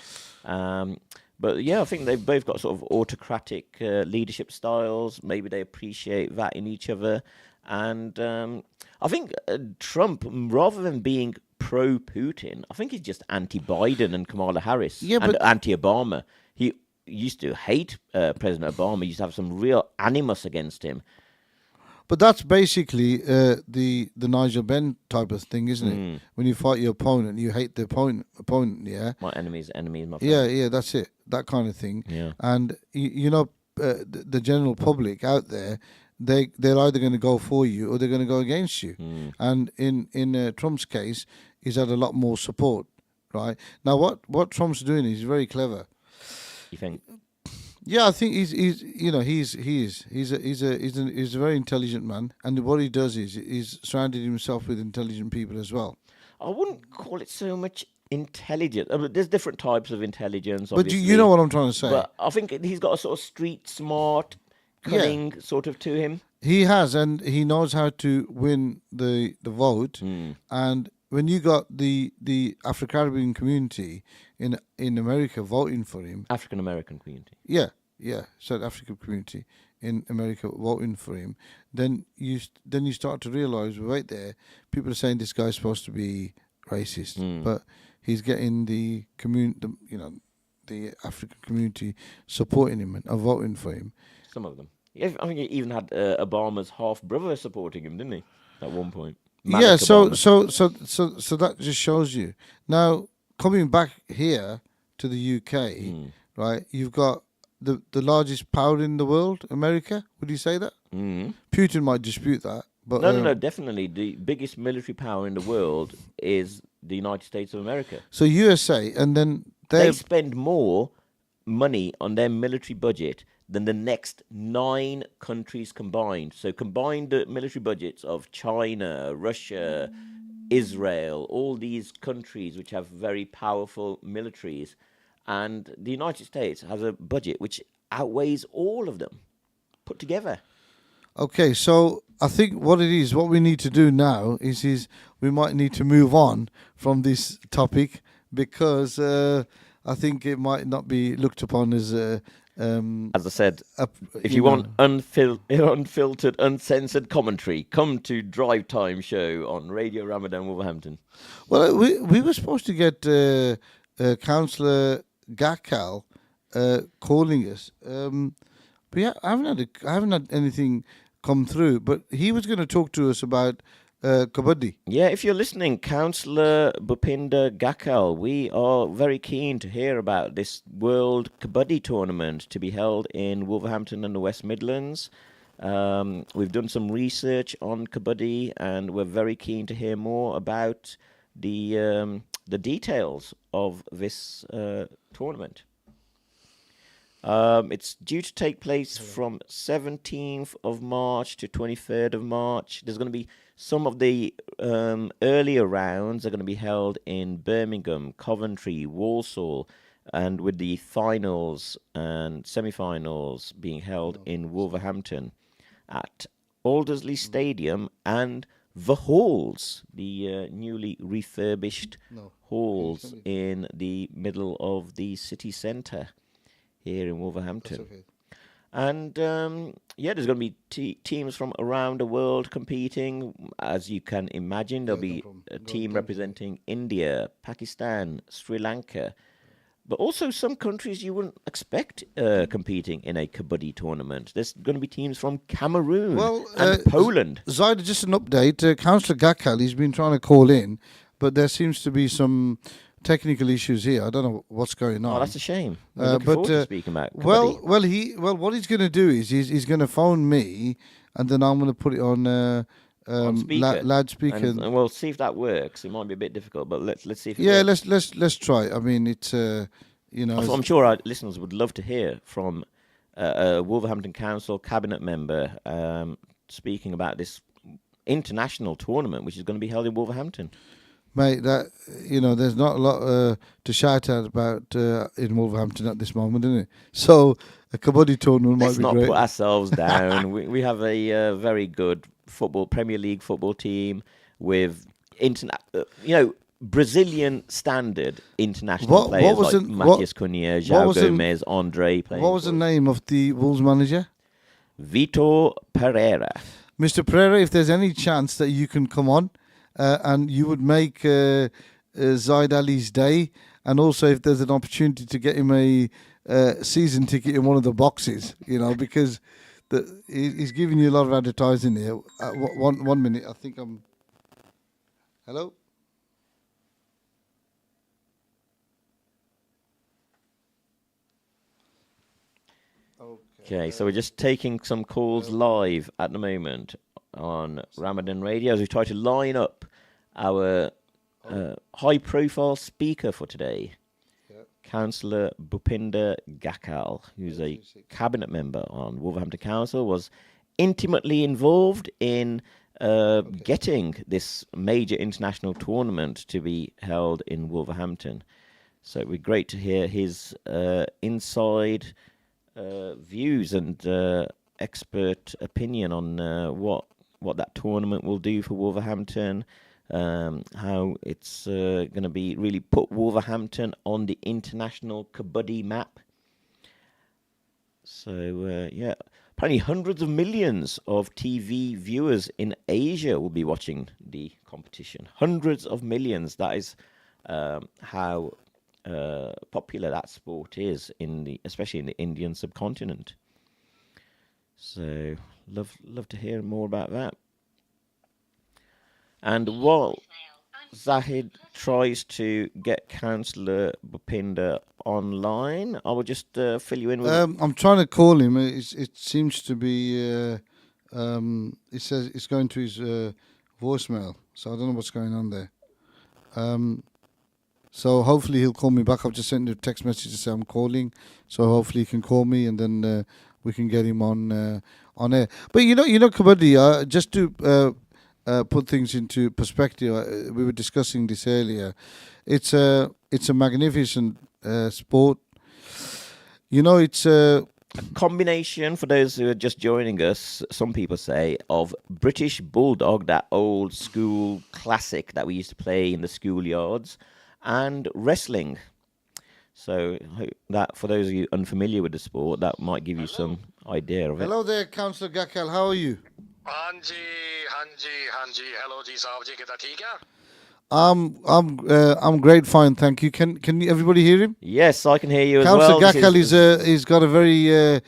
But yeah, I think they've both got sort of autocratic leadership styles. Maybe they appreciate that in each other. And I think Trump, rather than being pro-Putin, I think he's just anti-Biden and Kamala Harris Yeah, and but anti-Obama. He used to hate President Obama. He used to have some real animus against him. But that's basically the Nigel Benn type of thing, isn't it? When you fight your opponent, you hate the opponent. Yeah, My enemy's enemy is my yeah, friend. yeah. That's it. That kind of thing. Yeah. And the general public out there, they're either going to go for you or they're going to go against you. And in Trump's case, he's had a lot more support. Right now, what Trump's doing is very clever. You think? Yeah, I think he's a very intelligent man, and what he does is he's surrounded himself with intelligent people as well. I wouldn't call it so much intelligent. I mean, there's different types of intelligence, But obviously. you know what I'm trying to say. But I think he's got a sort of street smart, cunning sort of to him. He has, and he knows how to win the vote. And when you got the Afro Caribbean community in America voting for him, African American community. yeah, South African community in America voting for him, then you start to realize right there, people are saying this guy's supposed to be racist, but he's getting the the African community supporting him and voting for him. Some of them. Yeah, I think he even had Obama's half brother supporting him, didn't he? At one point. Yeah, Malik so Obama. so that just shows you. Now coming back here to the UK, right? You've got the largest power in the world, America. Would you say that? Putin might dispute that, but No, definitely. The biggest military power in the world is the United States of America. So USA, and then They they spend more money on their military budget than the next 9 countries combined. So combined the military budgets of China, Russia, Israel, all these countries which have very powerful militaries, and the United States has a budget which outweighs all of them put together. Okay, so I think what we need to do now is we might need to move on from this topic because I think it might not be looked upon as As I said, a, if you want unfiltered, uncensored commentary, come to Drive Time Show on Radio Ramadan Wolverhampton. Well, we were supposed to get Councillor Gakal calling us. I haven't had anything come through, but he was going to talk to us about kabaddi. Yeah, if you're listening, Councillor Bhupinder Gakal, we are very keen to hear about this World Kabaddi Tournament to be held in Wolverhampton and the West Midlands. We've done some research on kabaddi, and we're very keen to hear more about the details of this tournament. It's due to take place from 17th of March to 23rd of March. There's going to be some of the earlier rounds are going to be held in Birmingham, Coventry, Walsall, and with the finals and semi-finals being held in Wolverhampton. at Aldersley Stadium and the halls, the newly refurbished halls in the middle of the city centre here in Wolverhampton. That's okay. And there's going to be teams from around the world competing. As you can imagine, there'll be a team representing India, Pakistan, Sri Lanka, but also some countries you wouldn't expect competing in a kabaddi tournament. There's going to be teams from Cameroon and Poland. Zaida, just an update. Councillor Gakal, he's been trying to call in, but there seems to be some technical issues here. I don't know what's going on. Oh, that's a shame. We're looking forward to speaking about kabaddi. What he's going to do is he's going to phone me, and then I'm going to put it on loudspeaker. And we'll see if that works. It might be a bit difficult, but let's see if it works. let's try. I mean, it's I'm sure our listeners would love to hear from a Wolverhampton Council cabinet member speaking about this international tournament, which is going to be held in Wolverhampton. Mate, there's not a lot to shout out about in Wolverhampton at this moment, isn't it? So a kabaddi tournament might be great. Let's not put ourselves down. we have a very good Premier League football team with Brazilian standard international players like Matias Cunha, João Gomes, Andre playing. What was the name of the Wolves manager? Vitor Pereira. Mr. Pereira, if there's any chance that you can come on, and you would make Zaid Ali's day, and also if there's an opportunity to get him a season ticket in one of the boxes, because he's giving you a lot of advertising here. 1 minute, I think I'm... Hello? Okay, so we're just taking some calls live at the moment on Ramadan Radio as we try to line up our high-profile speaker for today, Councillor Bhupinder Gakal, who's a cabinet member on Wolverhampton Council, was intimately involved in getting this major international tournament to be held in Wolverhampton. So it would be great to hear his inside views and expert opinion on what that tournament will do for Wolverhampton, how it's going to be really put Wolverhampton on the international kabaddi map. So, apparently hundreds of millions of TV viewers in Asia will be watching the competition. Hundreds of millions. That is how popular that sport is, especially in the Indian subcontinent. So, love to hear more about that. And while Zahid tries to get Councillor Bhupinder online, I will just fill you in with... I'm trying to call him. It seems to be... it says it's going to his voicemail. So I don't know what's going on there. So hopefully he'll call me back. I've just sent him a text message to say I'm calling. So hopefully he can call me and then we can get him on air. But you know, kabaddi, just to... put things into perspective, we were discussing this earlier. It's a magnificent sport. It's a combination, for those who are just joining us, some people say, of British Bulldog, that old school classic that we used to play in the schoolyards, and wrestling. So that, for those of you unfamiliar with the sport, that might give you some idea of it. Hello there, Councillor Gakal. How are you? Hello जी साहब जी कितना ठीक है? I'm great, fine, thank you. Can everybody hear him? Yes, I can hear you as Councillor well. Gakal he's got a very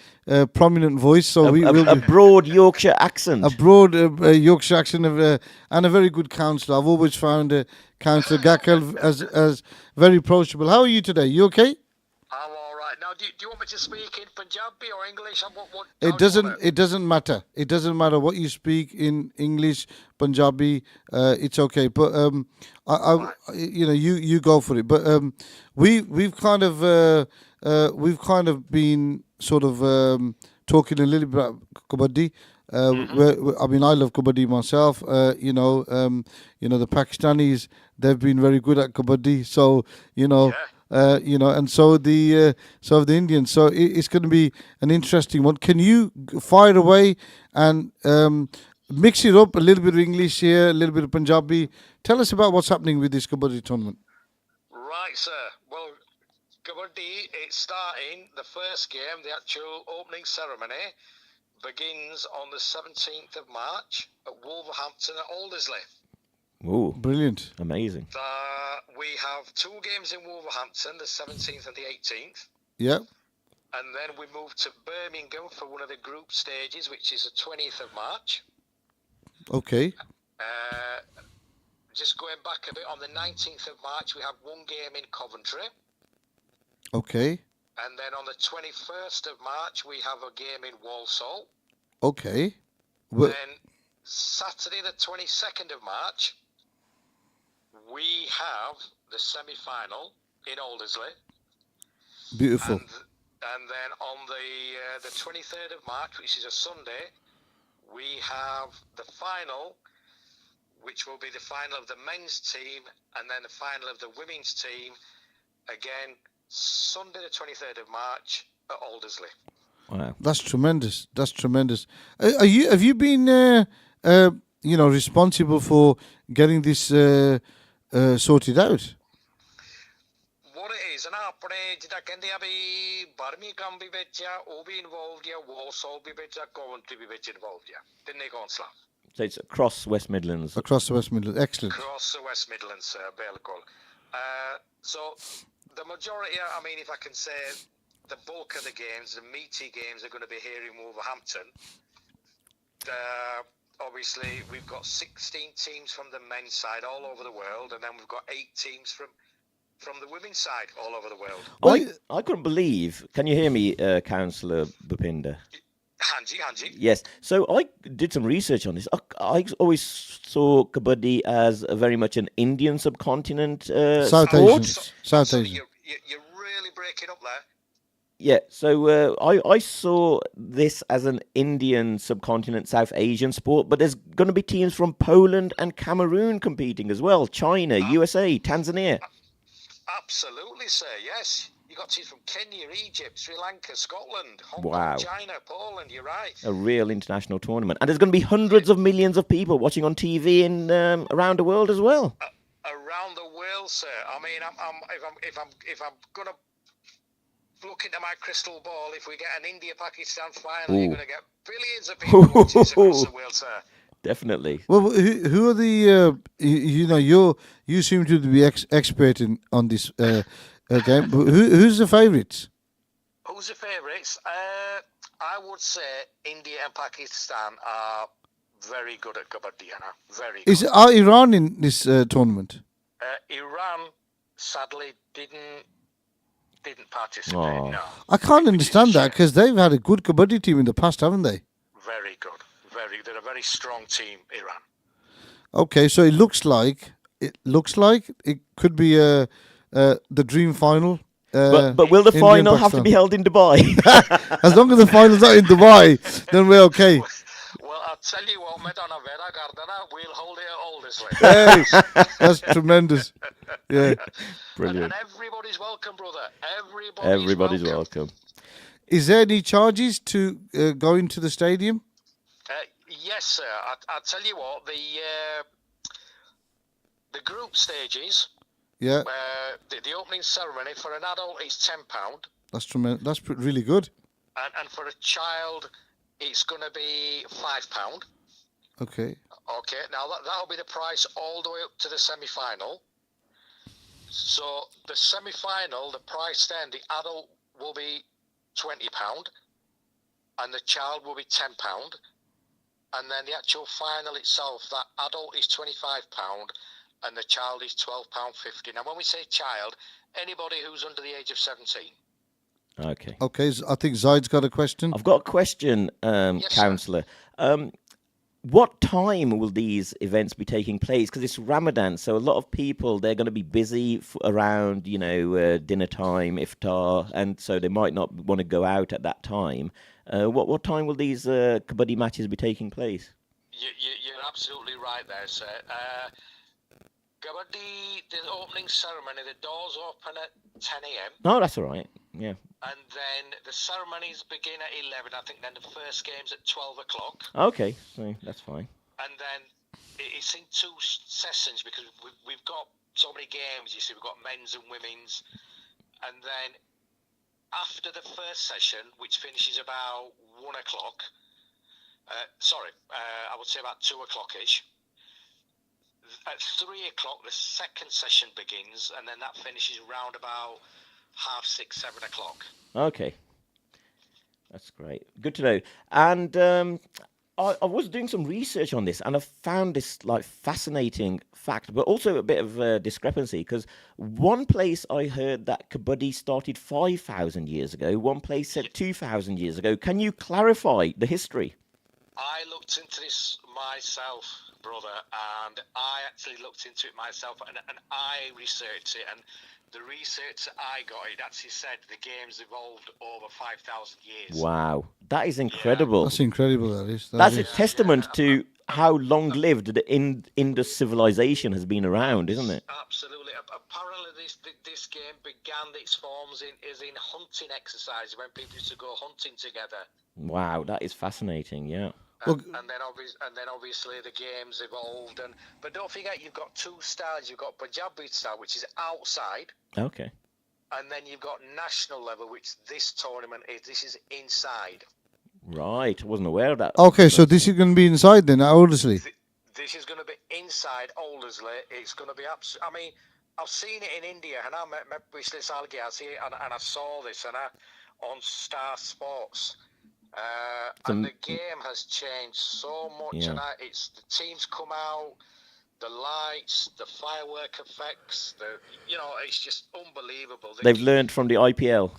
prominent voice, so a broad Yorkshire accent. A broad Yorkshire accent and a very good councillor. I've always found Councillor Gakal as very approachable. How are you today? You okay? I'm all right. Now, do you want me to speak in Punjabi or English? It doesn't matter. It doesn't matter what you speak in English, Punjabi. It's okay. But you go for it. But we've kind of been sort of talking a little bit about kabaddi. I love kabaddi myself. The Pakistanis, they've been very good at kabaddi. So and so the Indians. So it's going to be an interesting one. Can you fire away and mix it up a little bit of English here, a little bit of Punjabi? Tell us about what's happening with this Kabaddi tournament. Right, sir. Well, Kabaddi, it's starting. The first game, the actual opening ceremony, begins on the 17th of March at Wolverhampton at Aldersley. Ooh, Brilliant. amazing. We have 2 games in Wolverhampton, the 17th and the 18th. Yeah. And then we move to Birmingham for one of the group stages, which is the 20th of March. Okay. Just going back a bit, on the 19th of March, we have 1 game in Coventry. Okay. And then on the 21st of March, we have a game in Walsall. Okay. Well, Then Saturday, the 22nd of March, we have the semi-final in Aldersley. beautiful. And then on the 23rd of March, which is a Sunday, we have the final, which will be the final of the men's team, and then the final of the women's team, again, Sunday the 23rd of March at Aldersley. Wow. That's tremendous. That's tremendous. Have you been responsible for getting this sorted out? What it is, and ਆਪਣੇ ਜਿੱਦਾਂ ਕਹਿੰਦੇ ਆ ਵੀ Birmingham ਵੀ ਵਿੱਚ ਆ, ਉਹ ਵੀ involved ਆ, ਵਾਰਸਲ ਵੀ ਵਿੱਚ ਆ, ਕੋਵੈਂਟਰੀ ਵੀ ਵਿੱਚ ਇਨਵੋਲਵਡ ਆ, ਤਿੰਨੇ ਕੌਂਸਲਾਂ So it's across West Midlands. Across the West Midlands. Excellent. across the West Midlands, ਬਿਲਕੁਲ. So the majority, I mean, if I can say, the bulk of the games, the meaty games, are going to be here in Wolverhampton. Obviously, we've got 16 teams from the men's side all over the world, and then we've got 8 teams from the women's side all over the world. I couldn't believe. Can you hear me, Councillor Bhupinder? Hanji. Yes. So I did some research on this. I always saw Kabaddi as very much an Indian subcontinent South sport. Asian. South So Asian. you're really breaking up there. Yeah. So I saw this as an Indian subcontinent South Asian sport, but there's going to be teams from Poland and Cameroon competing as well. China, USA, Tanzania. Absolutely, sir. Yes. You got teams from Kenya, Egypt, Sri Lanka, Scotland, Hong Wow. Kong, China, Poland. You're right. A real international tournament, and there's going to be hundreds of millions of people watching on TV in around the world as well. Around the world, sir. I mean, if I'm gonna look into my crystal ball, if we get an India-Pakistan final, Ooh. you're gonna get billions of people watching this across the world, sir. Definitely. Well, who are the you seem to be expert on this game. Who's the favourites? Who's the favourites? I would say India and Pakistan are very good at Kabaddi, Anna. Very good. Are Iran in this tournament? Iran, sadly, didn't participate. Oh. No. I can't understand that because they've had a good Kabaddi team in the past, haven't they? Very good. They're a very strong team, Iran. Okay, so it looks like it could be the dream final. But will the India and final have to Pakistan. be held in Dubai? As long as the final's not in Dubai, then we're okay. Well, I'll tell you what, Medana Vera Gardana, we'll hold it at Aldersley. Hey, that's tremendous. Yeah. Brilliant. And everybody's welcome, brother. Everybody's welcome. Is there any charges to go into the stadium? Yes, sir. I'll tell you what, the group stages, Yeah, the opening ceremony, for an adult is £10, that's tremendous. That's really good. and for a child, it's going to be £5. Okay. Okay, now that'll be the price all the way up to the semi-final. So the semi-final, the price then, the adult will be £20 and the child will be £10. And then the actual final itself, that adult is £25 and the child is £12.50. Now when we say child, anybody who's under the age of 17. Okay. Okay, I think Zaid's got a question. I've got a question, sir. Councillor. What time will these events be taking place? Because it's Ramadan, so a lot of people, they're going to be busy around, dinner time, iftar, and so they might not want to go out at that time. What time will these kabaddi matches be taking place? You're absolutely right there, sir. Kabaddi, the opening ceremony, the doors open at 10 a.m. Oh, that's all right. Yeah. and then the ceremonies begin at 11. I think then the first game's at 12 o'clock, Okay, so that's fine. and then it's in two sessions because we've got so many games. You see, we've got men's and women's, and then after the first session, which finishes about 1 o'clock, I would say about 2 o'clock ish. At 3 o'clock, the second session begins, and then that finishes round about 6:30, 7 o'clock. Okay, that's great. Good to know. And I was doing some research on this, and I found this like fascinating fact, but also a bit of a discrepancy. Because one place I heard that kabaddi started 5,000 years ago, one place said 2,000 years ago. Can you clarify the history? I looked into this myself, brother, and I actually looked into it myself, and I researched it, and the research that I got, it actually said the game's evolved over 5,000 years. Wow, that is incredible. That's incredible. That is. That's a testament to how long-lived the Indus civilization has been around, isn't it? Absolutely. Apparently, this game began its forms in hunting exercise when people used to go hunting together. Wow, that is fascinating. Yeah. And then obviously the games evolved, but don't forget you've got two styles. You've got Punjabi style, which is outside, Okay. and then you've got national level, which this tournament is. This is inside. Right, I wasn't aware of that. Okay, so this is going to be inside then, obviously. This is going to be inside Aldersley. It's going to be I mean, I've seen it in India, and I met Wesley Salgi. I see it, and I saw this, on Star Sports. And the game has changed so much, Yeah. and it's the teams come out, the lights, the firework effects, it's just unbelievable. They've learned from the IPL.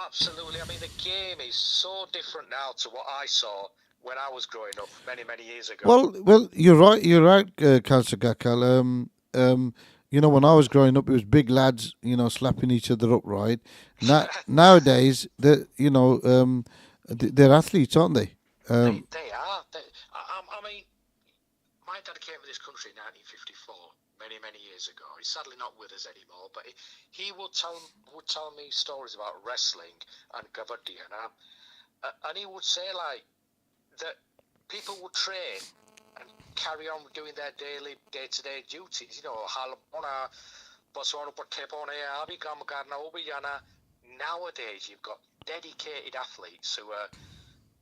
Absolutely. I mean, the game is so different now to what I saw when I was growing up many, many years ago. Well, you're right. You're right, Councillor Gakal. When I was growing up, it was big lads, slapping each other up, right? Nowadays, they're athletes, aren't they? They are. I mean, my dad came to this country in 1954, many, many years ago. He's sadly not with us anymore, but he would tell me stories about wrestling and kabaddi, and he would say that people would train and carry on doing their daily day-to-day duties. Nowadays, you've got dedicated athletes who are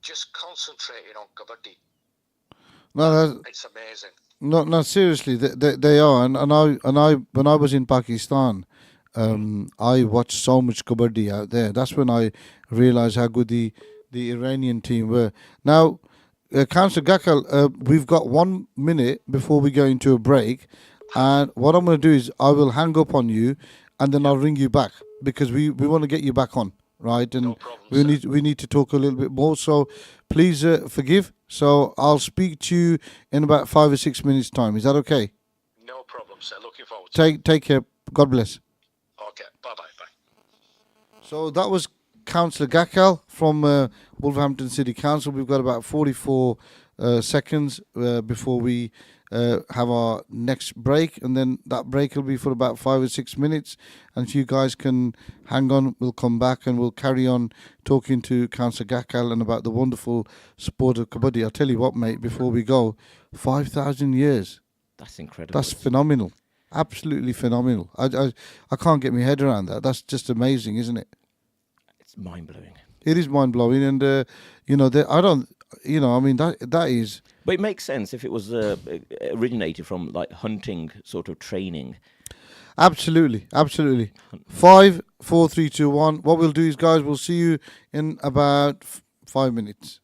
just concentrating on kabaddi. No, it's amazing. No, seriously, they are, and I when I was in Pakistan, I watched so much kabaddi out there. That's when I realised how good the Iranian team were. Now, Councillor Gakal, we've got 1 minute before we go into a break, and what I'm going to do is I will hang up on you, and then I'll ring you back because we want to get you back on, right? And no problem, we need to talk a little bit more. So please forgive. So I'll speak to you in about 5 or 6 minutes' time. Is that okay? No problem, sir. Looking forward to it. Take care. God bless. Okay. Bye. So that was Councillor Gakal from Wolverhampton City Council. We've got about 44 seconds before we have our next break, and then that break will be for about 5 or 6 minutes. And if you guys can hang on, we'll come back and we'll carry on talking to Councillor Gakal and about the wonderful sport of kabaddi. I'll tell you what, mate, before we go, 5,000 years. That's incredible. That's phenomenal. Absolutely phenomenal. I can't get my head around that. That's just amazing, isn't it? It's mind-blowing. It is mind-blowing, and I don't, I mean that is. But it makes sense if it was originated from like hunting sort of training. Absolutely. 5, 4, 3, 2, 1. What we'll do is, guys, we'll see you in about 5 minutes.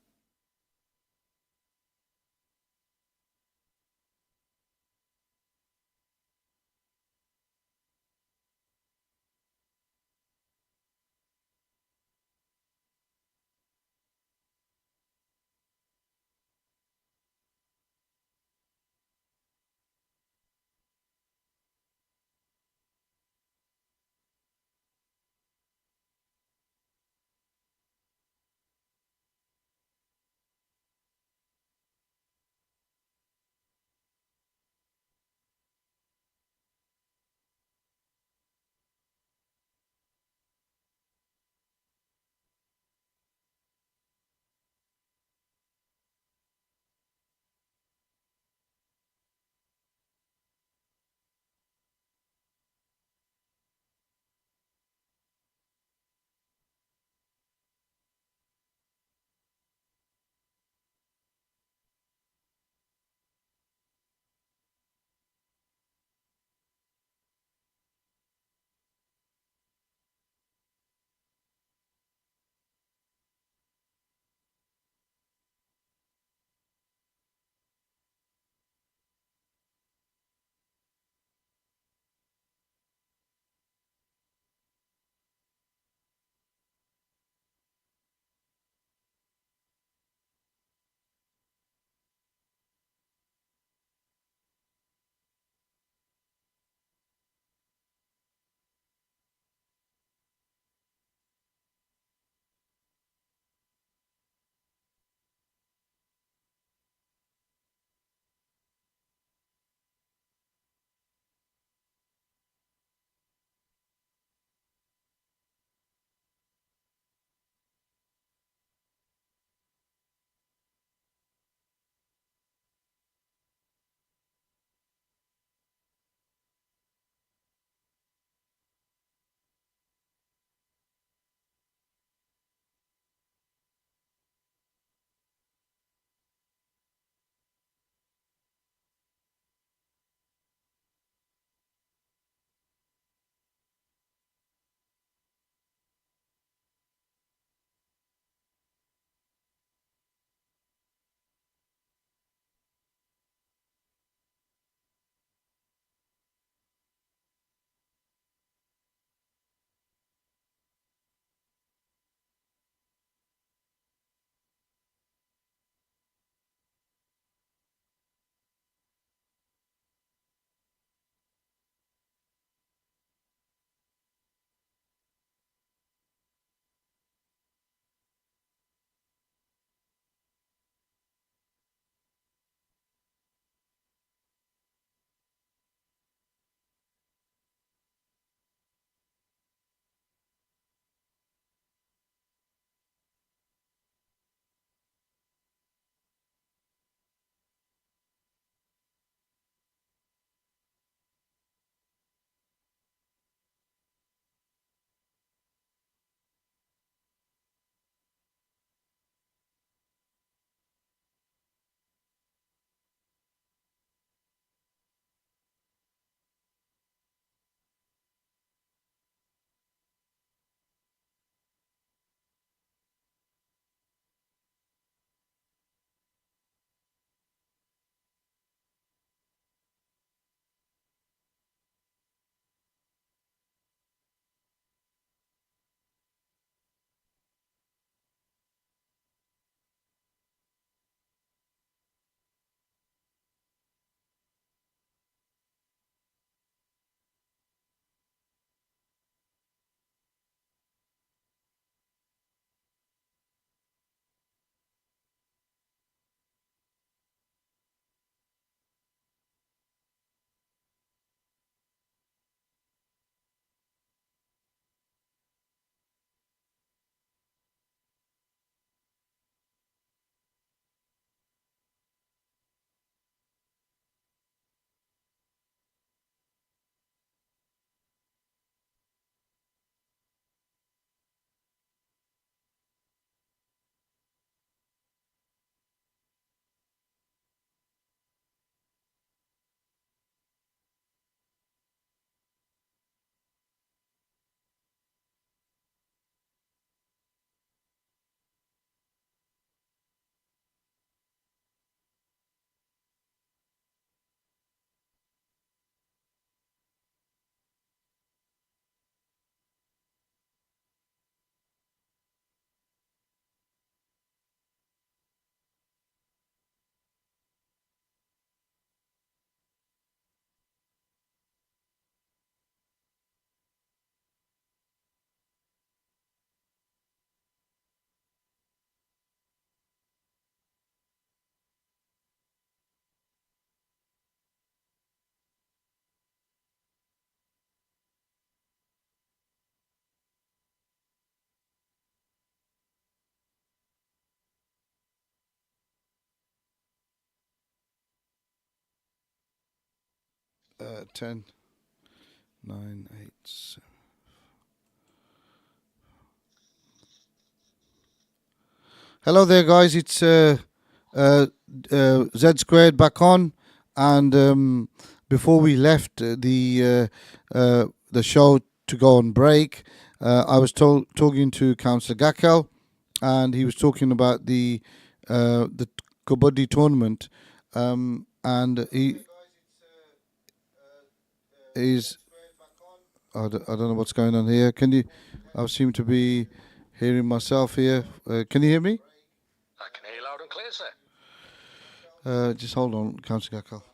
10, 9, 8, 7. Hello there, guys. It's Z Squared back on, and before we left the show to go on break, I was talking to Councillor Gakel, and he was talking about the Kabaddi tournament, and he's I don't know what's going on here. Can you? I seem to be hearing myself here. Can you hear me? I can hear you loud and clear, sir. Just hold on, Councillor Gakel.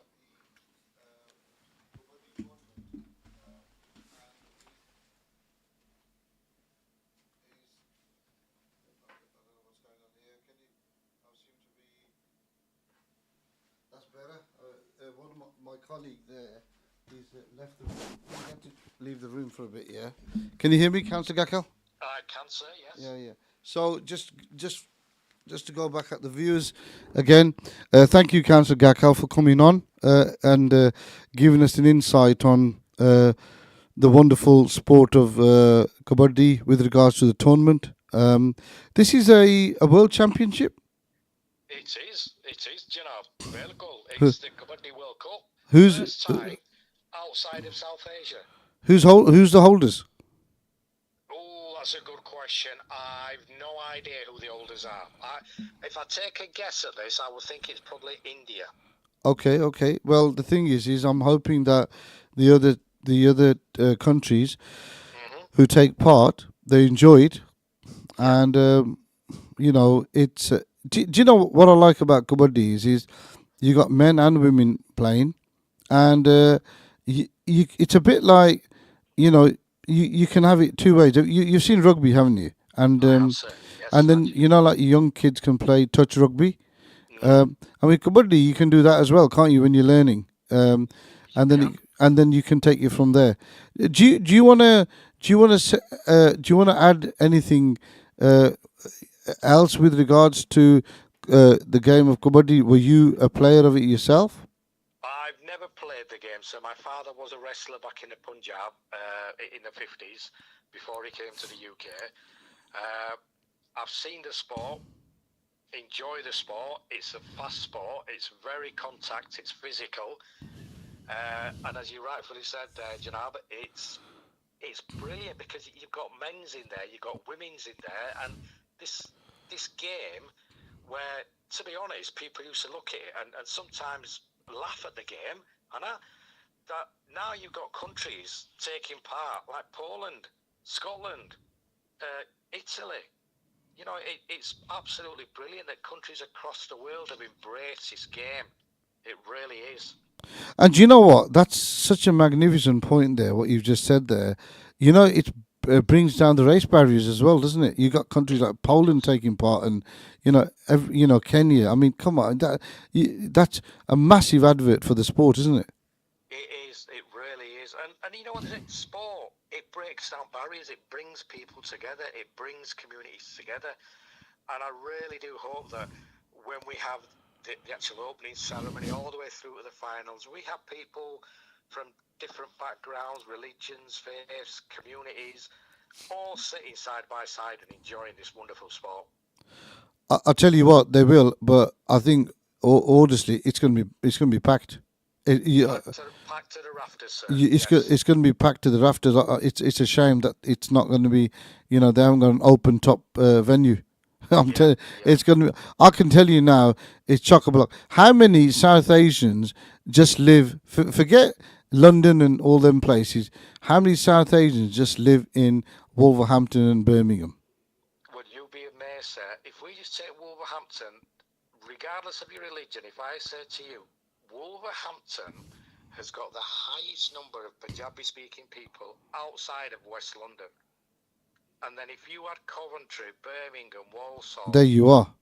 That's better. One of my colleague there, he's left the room. He had to leave the room for a bit. Yeah. Can you hear me, Councillor Gakel? I can, sir, yes. Yeah. So just to go back at the viewers again, thank you, Councillor Gakel, for coming on and giving us an insight on the wonderful sport of Kabaddi with regards to the tournament. This is a world championship. It is, Janab. Belgul. It's the Kabaddi World Cup. Who's First time outside of South Asia. who's the holders? Oh, that's a good question. I've no idea who the holders are. If I take a guess at this, I would think it's probably India. Okay. Well, the thing is I'm hoping that the other countries who take part, they enjoy it, and it's. Do you know what I like about Kabaddi is you got men and women playing, and it's a bit like you can have it two ways. You've seen rugby, haven't you? And Yes, and then like young kids can play touch rugby. I mean, Kabaddi, you can do that as well, can't you? When you're learning, and then you can take it from there. Do you want to add anything else with regards to the game of Kabaddi? Were you a player of it yourself? I've never played the game, so my father was a wrestler back in the Punjab in the 50s before he came to the UK. I've seen the sport, enjoy the sport. It's a fast sport. It's very contact. It's physical. And as you rightfully said there, Janab, it's brilliant because you've got men's in there, you've got women's in there, and this game where, to be honest, people used to look at it and sometimes laugh at the game, and that now you've got countries taking part like Poland, Scotland, Italy. It's absolutely brilliant that countries across the world have embraced this game. It really is. And you know what? That's such a magnificent point there, what you've just said there. It brings down the race barriers as well, doesn't it? You got countries like Poland taking part, and Kenya. I mean, come on, that's a massive advert for the sport, isn't it? It is. It really is. And you know what? Sport, it breaks down barriers. It brings people together. It brings communities together. And I really do hope that when we have the actual opening ceremony all the way through to the finals, we have people from different backgrounds, religions, faiths, communities, all sitting side by side and enjoying this wonderful sport. I'll tell you what, they will, but I think honestly, it's going to be packed. Packed to the rafters, sir. It's going to be packed to the rafters. It's a shame that it's not going to be, they haven't got an open top venue. It's going to. I can tell you now, it's chock-a-block. How many South Asians just live? Forget London and all them places. How many South Asians just live in Wolverhampton and Birmingham? Would you be amazed, sir? If we just take Wolverhampton, regardless of your religion, if I say to you, Wolverhampton has got the highest number of Punjabi-speaking people outside of West London. And then if you had Coventry, Birmingham, Walsall... There you are.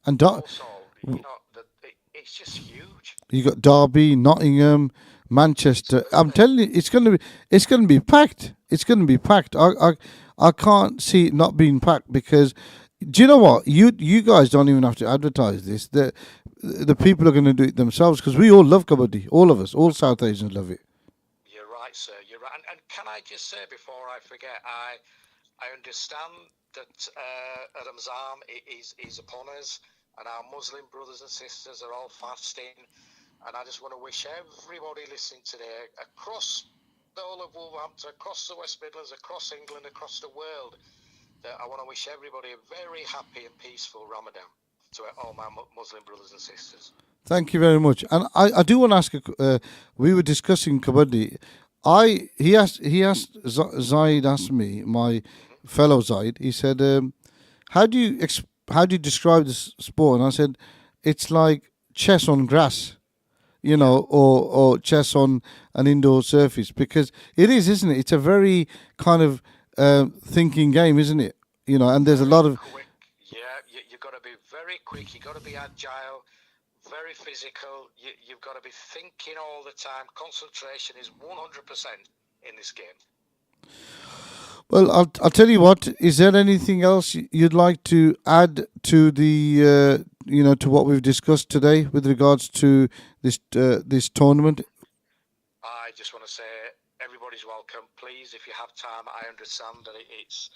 And Walsall, it's just huge. You got Derby, Nottingham, Manchester. I'm telling you, it's going to be packed. It's going to be packed. I can't see it not being packed because, do you know what? You guys don't even have to advertise this. The people are going to do it themselves because we all love Kabaddi. All of us, all South Asians love it. sir. You're right. And can I just say before I forget, I understand that Ramzan is upon us, and our Muslim brothers and sisters are all fasting. And I just want to wish everybody listening today across the whole of Wolverhampton, across the West Midlands, across England, across the world, that I want to wish everybody a very happy and peaceful Ramadan to all my Muslim brothers and sisters. Thank you very much. And I do want to ask. We were discussing kabaddi. Zaid asked me, my fellow Zaid. He said, "How do you describe this sport?" And I said, "It's like chess on grass, or chess on an indoor surface, because it is, isn't it? It's a very kind of thinking game, isn't it? And there's a lot of quick. Yeah, you've got to be very quick. You've got to be agile, very physical. You've got to be thinking all the time. Concentration is 100% in this game." Well, I'll tell you what. Is there anything else you'd like to add to the to what we've discussed today with regards to this tournament? I just want to say everybody's welcome. Please, if you have time, I understand that it's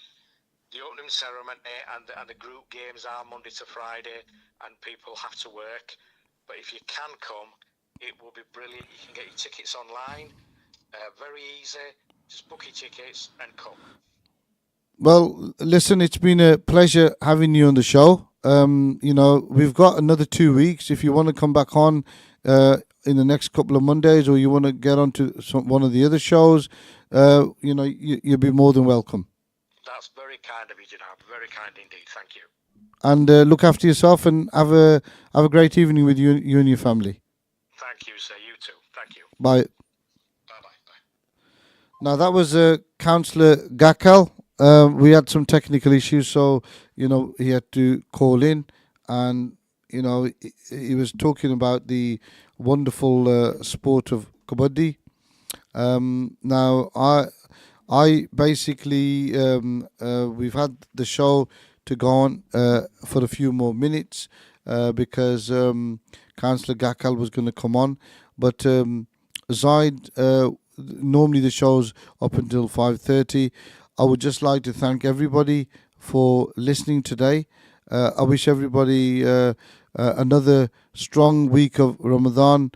the opening ceremony and the group games are Monday to Friday, and people have to work. But if you can come, it will be brilliant. You can get your tickets online, very easy. Just book your tickets and come. Well, listen, it's been a pleasure having you on the show. We've got another 2 weeks. If you want to come back on in the next couple of Mondays, or you want to get onto one of the other shows, you'll be more than welcome. That's very kind of you, Janab. Very kind indeed. Thank you. And look after yourself, and have a great evening with you and your family. Thank you, sir. You too. Thank you. Bye. Bye-bye. Now, that was Councillor Gakal. We had some technical issues, so he had to call in, and he was talking about the wonderful sport of kabaddi. Now, I basically we've had the show to go on for a few more minutes because Councillor Gakal was going to come on, but Zaid, normally the show's up until 5:30. I would just like to thank everybody for listening today. I wish everybody another strong week of Ramadan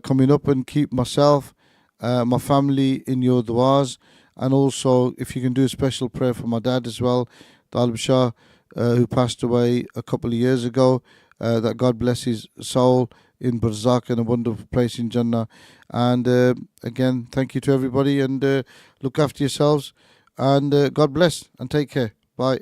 coming up, and keep myself, my family in your du'as. And also, if you can do a special prayer for my dad as well, Talib Shah, who passed away a couple of years ago, that God bless his soul in Barzakh and a wonderful place in Jannah. And again, thank you to everybody, and look after yourselves, and God bless, and take care. Bye.